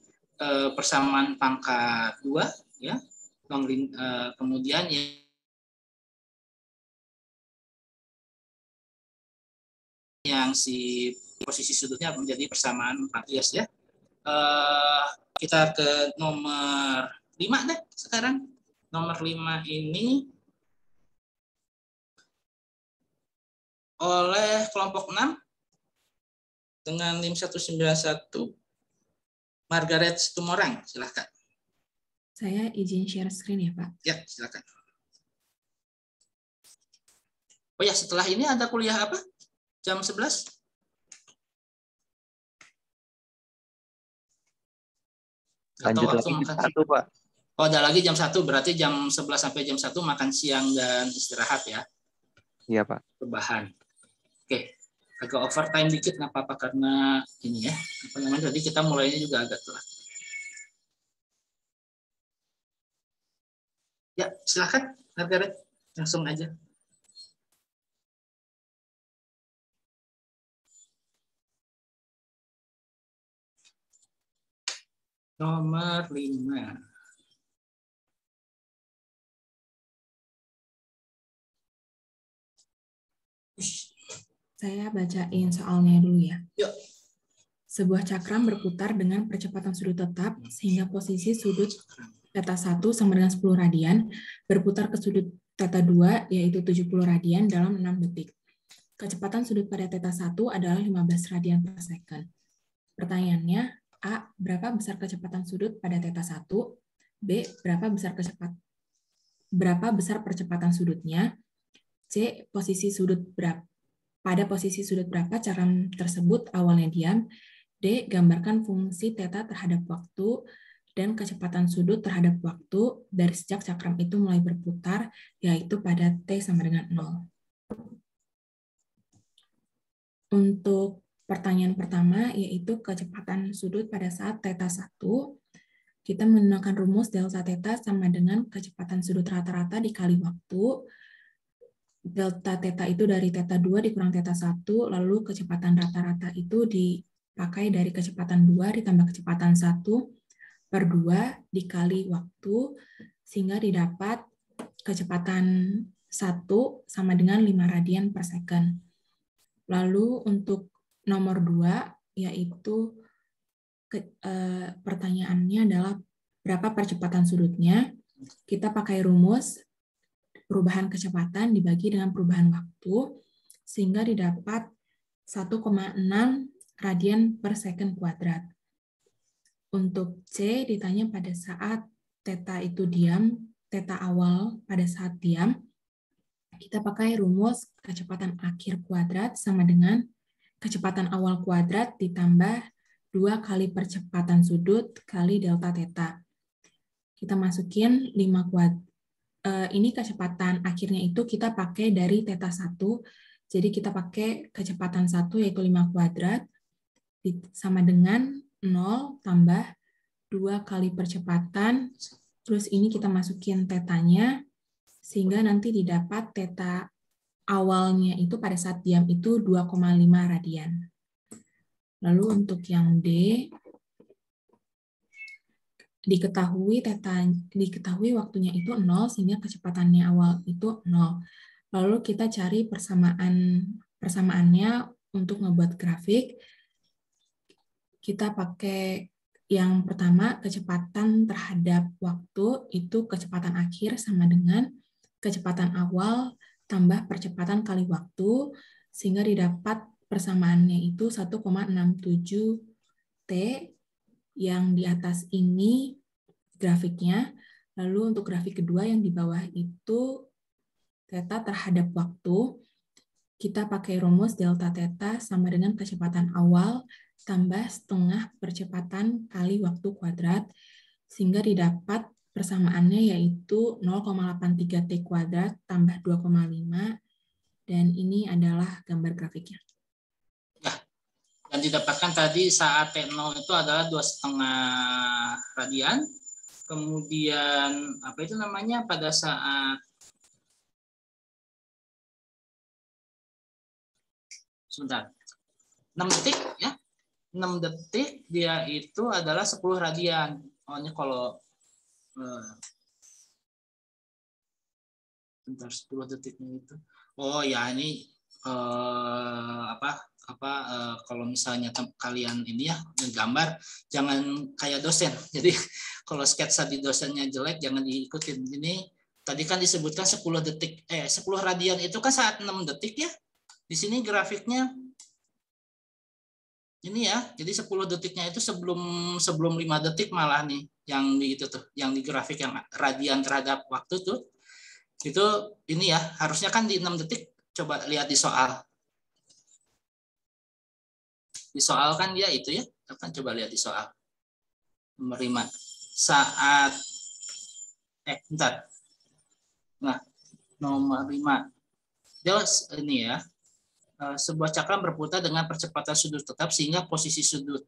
persamaan pangkat 2 ya. Kemudian yang si posisi sudutnya menjadi persamaan 4 ya. kita ke nomor 5 deh sekarang. Nomor 5 ini oleh kelompok 6 dengan NIM 191 Margaret Tumorang, silakan.
Saya izin share screen ya, Pak.
Ya, silakan. Oh ya, setelah ini ada kuliah apa? Jam 11?
Lanjut lagi jam 1, Pak.
Oh, ada lagi jam 1, berarti jam 11 sampai jam 1 makan siang dan istirahat ya?
Iya, Pak.
Perubahan. Oke, agak overtime dikit, nggak apa-apa karena ini ya. Apa namanya? Jadi kita mulainya juga agak telat. Ya, silakan, Margaret, langsung aja. Nomor 5.
Saya bacain soalnya dulu ya.
Yuk.
Sebuah cakram berputar dengan percepatan sudut tetap sehingga posisi sudut theta 1 sama dengan 10 radian, berputar ke sudut theta 2 yaitu 70 radian dalam 6 detik. Kecepatan sudut pada theta 1 adalah 15 radian per second. Pertanyaannya, A. Berapa besar kecepatan sudut pada theta 1? B. Berapa besar percepatan sudutnya? C. Pada posisi sudut berapa cakram tersebut awalnya diam? D. Gambarkan fungsi theta terhadap waktu dan kecepatan sudut terhadap waktu dari sejak cakram itu mulai berputar, yaitu pada T sama dengan 0. Untuk pertanyaan pertama, yaitu kecepatan sudut pada saat theta 1, kita menggunakan rumus delta theta sama dengan kecepatan sudut rata-rata dikali waktu. Delta theta itu dari theta 2 dikurang theta 1, lalu kecepatan rata-rata itu dipakai dari kecepatan 2 ditambah kecepatan 1 per 2 dikali waktu, sehingga didapat kecepatan 1 sama dengan 5 radian per second. Lalu untuk nomor 2, yaitu pertanyaannya adalah berapa percepatan sudutnya. Kita pakai rumus perubahan kecepatan dibagi dengan perubahan waktu, sehingga didapat 1,6 radian per second kuadrat. Untuk C ditanya pada saat theta itu diam, theta awal pada saat diam, kita pakai rumus kecepatan akhir kuadrat sama dengan kecepatan awal kuadrat ditambah 2 kali percepatan sudut kali delta theta. Kita masukin 5 kuadrat. Ini kecepatan akhirnya itu kita pakai dari theta 1. Jadi kita pakai kecepatan 1 yaitu 5 kuadrat sama dengan 0 tambah 2 kali percepatan. Terus ini kita masukin tetanya sehingga nanti didapat theta awalnya itu pada saat diam itu 2,5 radian. Lalu untuk yang D, diketahui waktunya itu 0 sehingga kecepatannya awal itu 0. Lalu kita cari persamaannya untuk ngebuat grafik. Kita pakai yang pertama, kecepatan terhadap waktu itu kecepatan akhir sama dengan kecepatan awal tambah percepatan kali waktu, sehingga didapat persamaannya itu 1,67 T. Yang di atas ini grafiknya. Lalu untuk grafik kedua yang di bawah itu theta terhadap waktu. Kita pakai rumus delta theta sama dengan kecepatan awal tambah setengah percepatan kali waktu kuadrat, sehingga didapat persamaannya yaitu 0,83 T kuadrat tambah 2,5, dan ini adalah gambar grafiknya.
Dan didapatkan tadi saat T0 itu adalah 2,5 radian. Kemudian apa itu namanya pada saat sebentar 6 detik ya, 6 detik dia itu adalah 10 radian. Oh, ini kalau bentar 10 detiknya itu. Oh ya, ini kalau misalnya kalian ini ya gambar, jangan kayak dosen. Jadi kalau sketsa di dosennya jelek jangan diikutin. Ini tadi kan disebutkan 10 radian itu kan saat 6 detik ya. Di sini grafiknya ini ya. Jadi 10 detiknya itu sebelum 5 detik malah nih yang di itu tuh, yang di grafik yang radian terhadap waktu tuh. Itu ini ya, harusnya kan di 6 detik. Coba lihat di soal. Di soal kan dia itu ya. Kan coba lihat di soal. Nomor 5. Saat bentar. Nah, nomor 5. Jelas ini ya. Sebuah cakram berputar dengan percepatan sudut tetap sehingga posisi sudut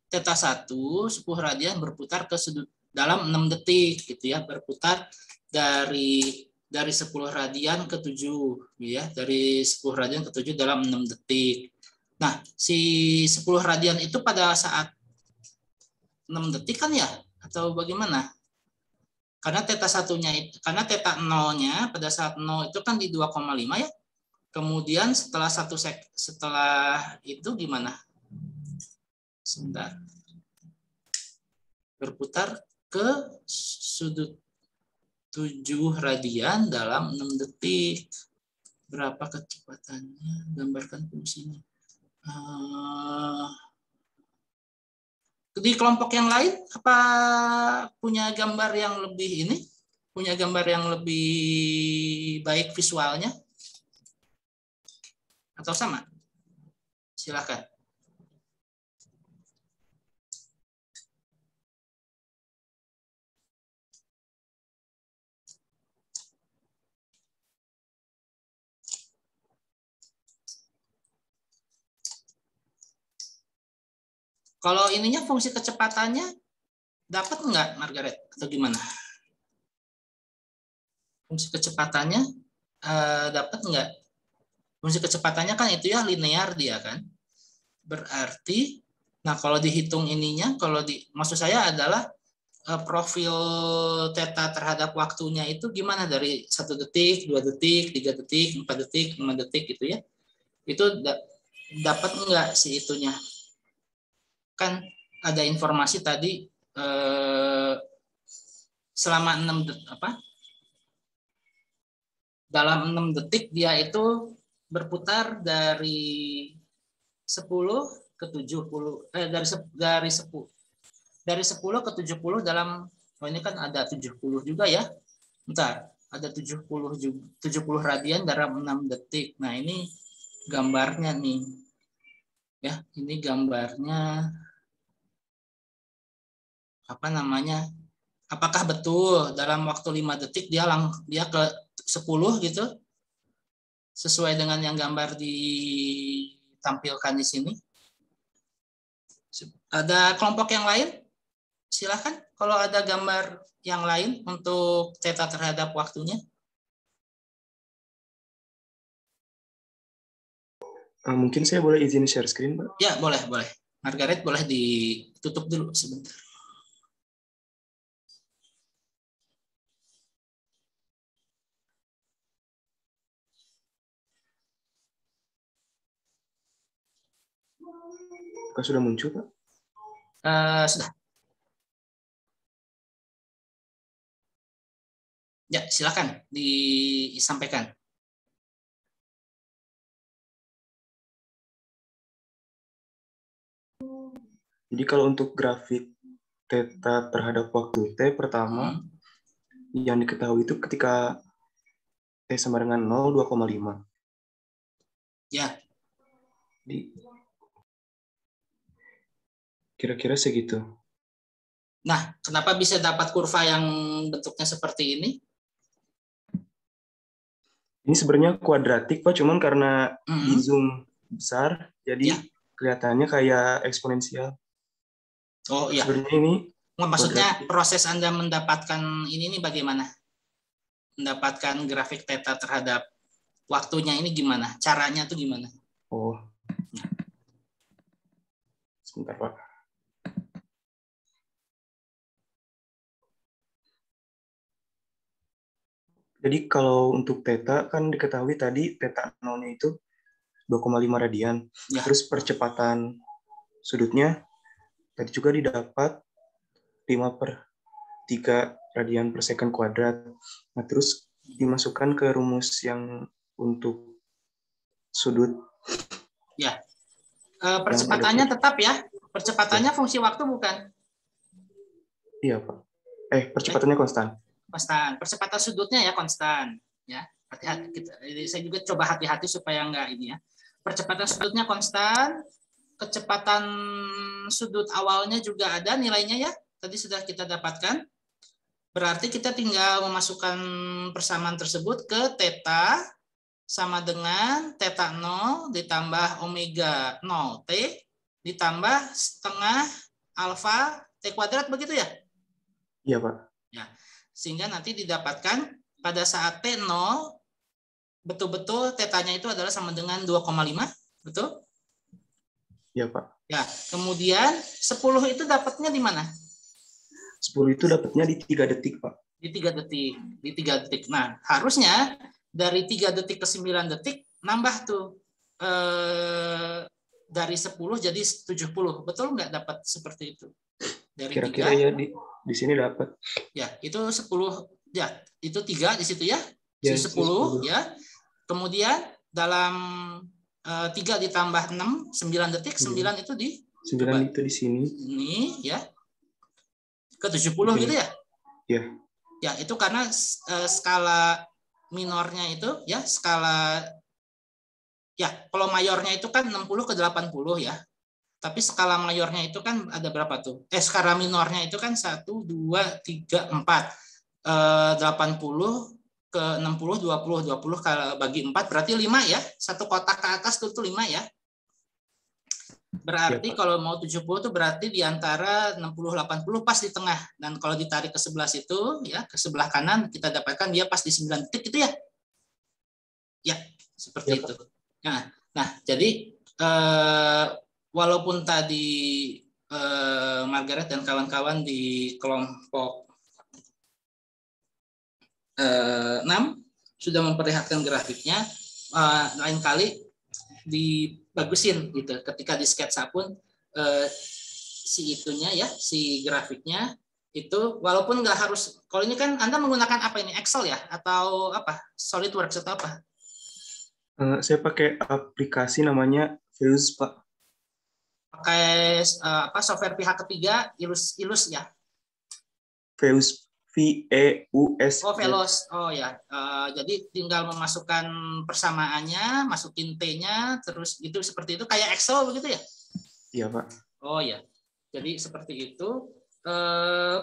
theta 1 10 radian berputar ke sudut dalam 6 detik gitu ya, berputar dari 10 radian ke 7 ya, dari 10 radian ke 7 dalam 6 detik. Nah, si 10 radian itu pada saat 6 detik kan ya, atau bagaimana? Karena theta 1-nya itu, karena theta 0-nya pada saat 0 itu kan di 2,5 ya. Kemudian setelah setelah itu gimana? Sebentar. Berputar ke sudut 7 radian dalam 6 detik. Berapa kecepatannya? Gambarkan fungsinya. Di kelompok yang lain, apa punya gambar yang lebih ini? Punya gambar yang lebih baik visualnya? Atau sama? Silakan. Kalau ininya fungsi kecepatannya dapat nggak, Margaret? Atau gimana? Fungsi kecepatannya dapat nggak? Fungsi kecepatannya kan itu ya linear dia kan. Berarti, nah kalau dihitung ininya, maksud saya adalah profil theta terhadap waktunya itu gimana dari 1 detik, 2 detik, 3 detik, 4 detik, 5 detik gitu ya. Itu dapat nggak sih itunya? Kan ada informasi tadi selama 6 detik dalam 6 detik dia itu berputar dari 10 ke 70 dari 10 ke 70 dalam ini kan ada 70 juga ya. Bentar, ada 70 radian dalam 6 detik. Nah, ini gambarnya nih. Ya, ini gambarnya apa namanya? Apakah betul dalam waktu 5 detik dia ke 10 gitu? Sesuai dengan yang gambar ditampilkan di sini. Ada kelompok yang lain? Silakan kalau ada gambar yang lain untuk theta terhadap waktunya.
Mungkin saya boleh izin share screen, Pak?
Ya, boleh. Margaret boleh ditutup dulu sebentar.
Apakah sudah muncul, Pak?
Sudah. Ya, silakan disampaikan.
Jadi kalau untuk grafik theta terhadap waktu T pertama, yang diketahui itu ketika T sama dengan 0, 2,5.
Ya.
Kira-kira segitu.
Nah, kenapa bisa dapat kurva yang bentuknya seperti ini?
Ini sebenarnya kuadratik, Pak, cuman karena di zoom besar, jadi kelihatannya kayak eksponensial.
Oh iya.
Sebenarnya ini
maksudnya proses Anda mendapatkan ini bagaimana? Mendapatkan grafik theta terhadap waktunya ini gimana? Caranya tuh gimana?
Oh. Sebentar, Pak. Jadi kalau untuk theta kan diketahui tadi theta 0-nya itu 2,5 radian.
Ya.
Terus percepatan sudutnya tadi juga didapat 5/3 radian per second kuadrat. Nah, terus dimasukkan ke rumus yang untuk sudut.
Ya. Percepatannya tetap ya. Percepatannya fungsi waktu bukan?
Iya, Pak. Percepatannya konstan.
Konstan. Percepatan sudutnya ya konstan. Ya. Hati-hati. Saya juga coba hati-hati supaya enggak ini ya. Percepatan sudutnya konstan. Kecepatan sudut awalnya juga ada nilainya ya. Tadi sudah kita dapatkan. Berarti kita tinggal memasukkan persamaan tersebut ke theta sama dengan theta 0 ditambah omega 0 T ditambah setengah alfa T kuadrat, begitu ya?
Iya, Pak.
Ya. Sehingga nanti didapatkan pada saat T 0 betul-betul tetanya itu adalah sama dengan 2,5, betul?
Iya, Pak.
Ya, kemudian 10 itu dapatnya di mana?
10 itu dapatnya di 3 detik, Pak.
Di 3 detik. Di 3 detik. Nah, harusnya dari 3 detik ke 9 detik nambah tuh dari 10 jadi 70. Betul nggak dapat seperti itu? Dari
Kira-kira
3,
ya di sini dapat.
Ya, itu 10 ya, itu 3 di situ ya.
Ya,
10 ya. Kemudian dalam 3 ditambah 6, 9 detik, 9 itu di
9 itu di sini.
Ini ya. Ke 70 gitu ya?
Ya.
Ya, itu karena skala minornya itu ya, skala ya, kalau mayornya itu kan 60 ke 80 ya. Tapi skala mayornya itu kan ada berapa tuh? Skala minornya itu kan 1 2 3 4. 80 ke 60 20 kalau bagi 4 berarti 5 ya. Satu kotak ke atas itu 5 ya. Berarti kalau mau 70 itu berarti di antara 60-80 pas di tengah. Dan kalau ditarik ke 11 itu, ya ke sebelah kanan kita dapatkan dia pas di 9 detik itu ya. Ya, seperti itu. Nah, jadi walaupun tadi Margaret dan kawan-kawan di kelompok 6 sudah memperlihatkan grafiknya, lain kali dibagusin gitu. Ketika di sketsa pun si itunya ya, si grafiknya itu walaupun nggak harus, kalau ini kan Anda menggunakan apa ini, Excel ya atau apa, SolidWorks atau apa?
Saya pakai aplikasi namanya Veus, Pak.
Pakai apa, software pihak ketiga, Ilus ya?
Veus, VEUS.
Oh, Velos. Oh ya. Jadi tinggal memasukkan persamaannya, masukin T-nya, terus itu seperti itu kayak Excel begitu ya?
Iya, Pak.
Oh ya. Jadi seperti itu.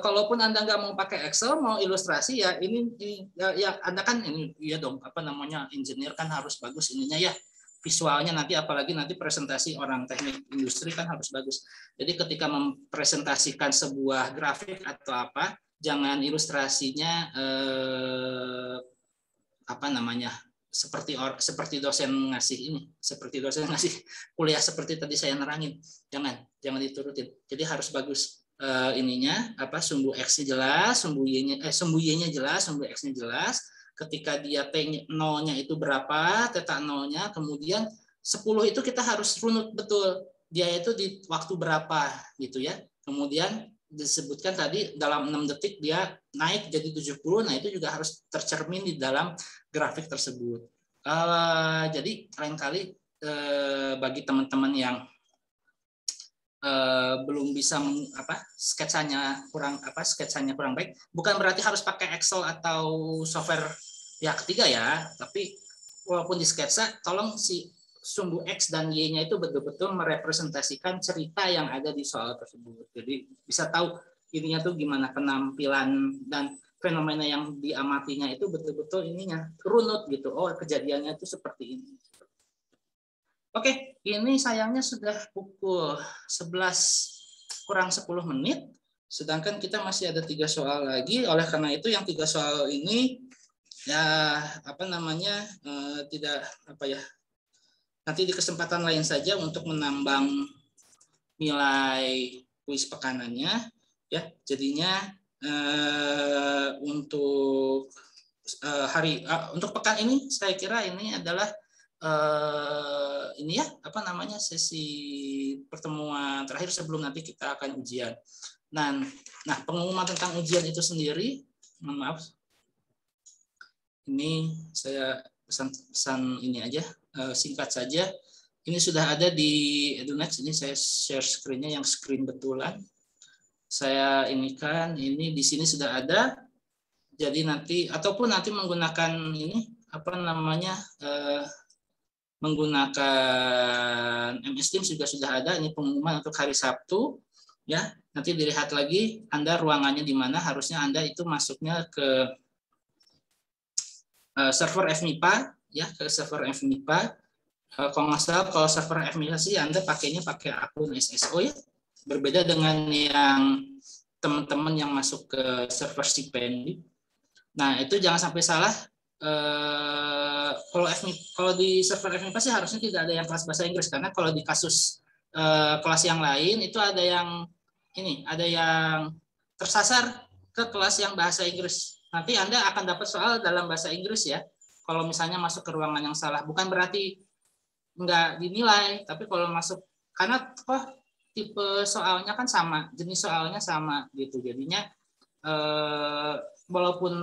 Kalaupun Anda nggak mau pakai Excel, mau ilustrasi ya ini ya Anda kan ini ya dong, apa namanya, engineer kan harus bagus ininya ya. Visualnya nanti, apalagi nanti presentasi orang teknik industri kan harus bagus. Jadi ketika mempresentasikan sebuah grafik atau apa, jangan ilustrasinya apa namanya, seperti dosen ngasih ini, seperti dosen ngasih kuliah seperti tadi saya nerangin. Jangan diturutin. Jadi harus bagus ininya, apa, sumbu X-nya jelas, sumbu Y-nya jelas, sumbu X-nya jelas. Ketika dia T0-nya itu berapa, theta 0-nya, kemudian 10 itu kita harus runut betul. Dia itu di waktu berapa gitu ya. Kemudian disebutkan tadi dalam 6 detik dia naik jadi 70. Nah, itu juga harus tercermin di dalam grafik tersebut. Jadi lain kali bagi teman-teman yang belum bisa sketsanya kurang baik, bukan berarti harus pakai Excel atau software pihak ketiga ya, tapi walaupun di sketsa tolong si sumbu X dan Y-nya itu betul-betul merepresentasikan cerita yang ada di soal tersebut. Jadi bisa tahu ininya tuh gimana, penampilan dan fenomena yang diamatinya itu betul-betul ininya runut gitu. Oh, kejadiannya itu seperti ini. Oke, ini sayangnya sudah pukul 11 kurang 10 menit, sedangkan kita masih ada 3 soal lagi. Oleh karena itu yang 3 soal ini ya tidak nanti di kesempatan lain saja untuk menambang nilai kuis pekanannya ya. Jadinya untuk pekan ini saya kira ini adalah ini ya sesi pertemuan terakhir sebelum nanti kita akan ujian. Nah, pengumuman tentang ujian itu sendiri, mohon maaf, ini saya pesan ini aja, singkat saja. Ini sudah ada di EduNext. Ini saya share screen-nya, yang screen betulan. Saya inikan, ini di sini sudah ada. Jadi nanti ataupun nanti menggunakan ini menggunakan MS Teams juga sudah ada. Ini pengumuman untuk hari Sabtu, ya. Nanti dilihat lagi Anda ruangannya di mana. Harusnya Anda itu masuknya ke server FMIPA, ya, ke server FMIPA. Kalau nggak salah, kalau server FMIPA sih Anda pakai akun SSO, ya. Berbeda dengan yang teman-teman yang masuk ke server Stipendi. Nah, itu jangan sampai salah. Kalau di server FMIPA sih harusnya tidak ada yang kelas bahasa Inggris, karena kalau di kasus kelas yang lain itu ada yang tersasar ke kelas yang bahasa Inggris. Nanti Anda akan dapat soal dalam bahasa Inggris, ya. Kalau misalnya masuk ke ruangan yang salah, bukan berarti nggak dinilai, tapi kalau masuk, karena tipe soalnya kan sama, jenis soalnya sama gitu, jadinya walaupun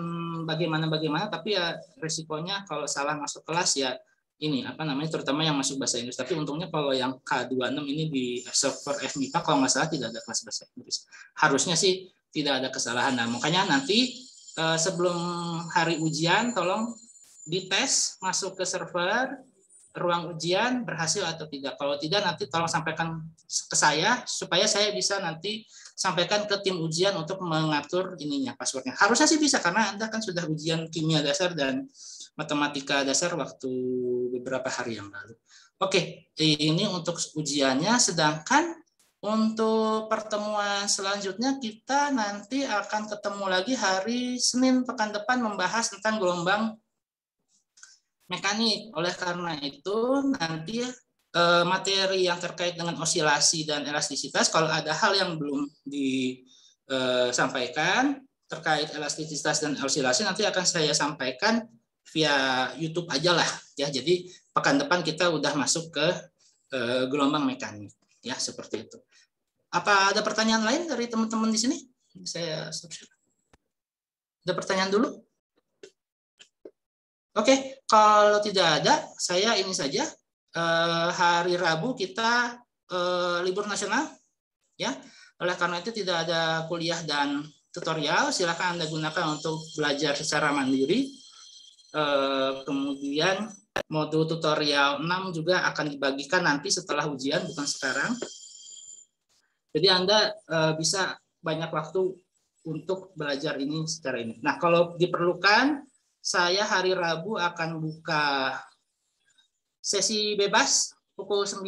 bagaimana, tapi ya resikonya kalau salah masuk kelas, ya ini terutama yang masuk bahasa Inggris. Tapi untungnya kalau yang K26 ini di server FMIPA, kalau nggak salah tidak ada kelas bahasa Inggris. Harusnya sih tidak ada kesalahan. Nah, makanya nanti sebelum hari ujian tolong dites masuk ke server ruang ujian berhasil atau tidak. Kalau tidak, nanti tolong sampaikan ke saya supaya saya bisa nanti sampaikan ke tim ujian untuk mengatur passwordnya. Harusnya sih bisa, karena Anda kan sudah ujian kimia dasar dan matematika dasar waktu beberapa hari yang lalu. Oke, ini untuk ujiannya. Sedangkan untuk pertemuan selanjutnya kita nanti akan ketemu lagi hari Senin pekan depan membahas tentang gelombang mekanik. Oleh karena itu nanti materi yang terkait dengan osilasi dan elastisitas, kalau ada hal yang belum disampaikan terkait elastisitas dan osilasi, nanti akan saya sampaikan via YouTube aja lah, ya. Jadi pekan depan kita udah masuk ke gelombang mekanik, ya, seperti itu. Apa ada pertanyaan lain dari teman-teman di sini? Saya stop. Ada pertanyaan dulu? Oke, kalau tidak ada, saya ini saja. Hari Rabu kita libur nasional, ya. Oleh karena itu tidak ada kuliah dan tutorial. Silakan Anda gunakan untuk belajar secara mandiri. Kemudian modul tutorial 6 juga akan dibagikan nanti setelah ujian, bukan sekarang. Jadi Anda bisa banyak waktu untuk belajar ini secara ini. Nah, kalau diperlukan, saya hari Rabu akan buka sesi bebas pukul 9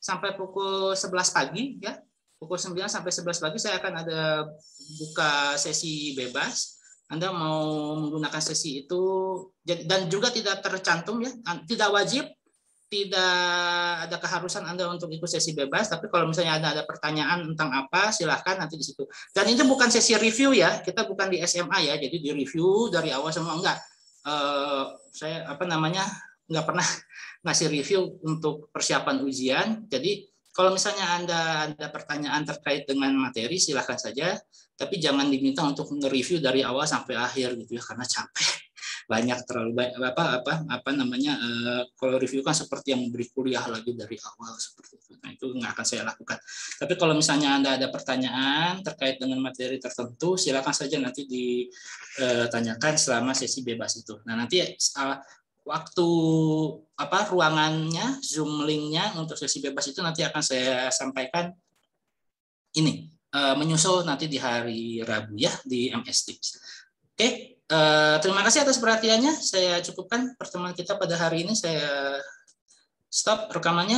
sampai pukul 11 pagi, ya. Pukul 9 sampai 11 pagi saya akan ada buka sesi bebas. Anda mau menggunakan sesi itu, dan juga tidak tercantum, ya, tidak wajib, tidak ada keharusan Anda untuk ikut sesi bebas. Tapi kalau misalnya ada pertanyaan tentang apa, silahkan nanti di situ. Dan itu bukan sesi review, ya, kita bukan di SMA, ya, jadi di review dari awal semua, enggak. Saya nggak pernah ngasih review untuk persiapan ujian. Jadi kalau misalnya Anda ada pertanyaan terkait dengan materi, silahkan saja, tapi jangan diminta untuk nge-review dari awal sampai akhir gitu, ya, karena capek. Banyak, terlalu banyak kalau review kan seperti yang memberi kuliah lagi dari awal seperti itu. Nah, itu nggak akan saya lakukan. Tapi kalau misalnya Anda ada pertanyaan terkait dengan materi tertentu, silakan saja nanti ditanyakan selama sesi bebas itu. Nah, nanti waktu ruangannya, Zoom link-nya untuk sesi bebas itu nanti akan saya sampaikan ini menyusul nanti di hari Rabu, ya, di MS Teams. Oke. Terima kasih atas perhatiannya. Saya cukupkan pertemuan kita pada hari ini. Saya stop rekamannya.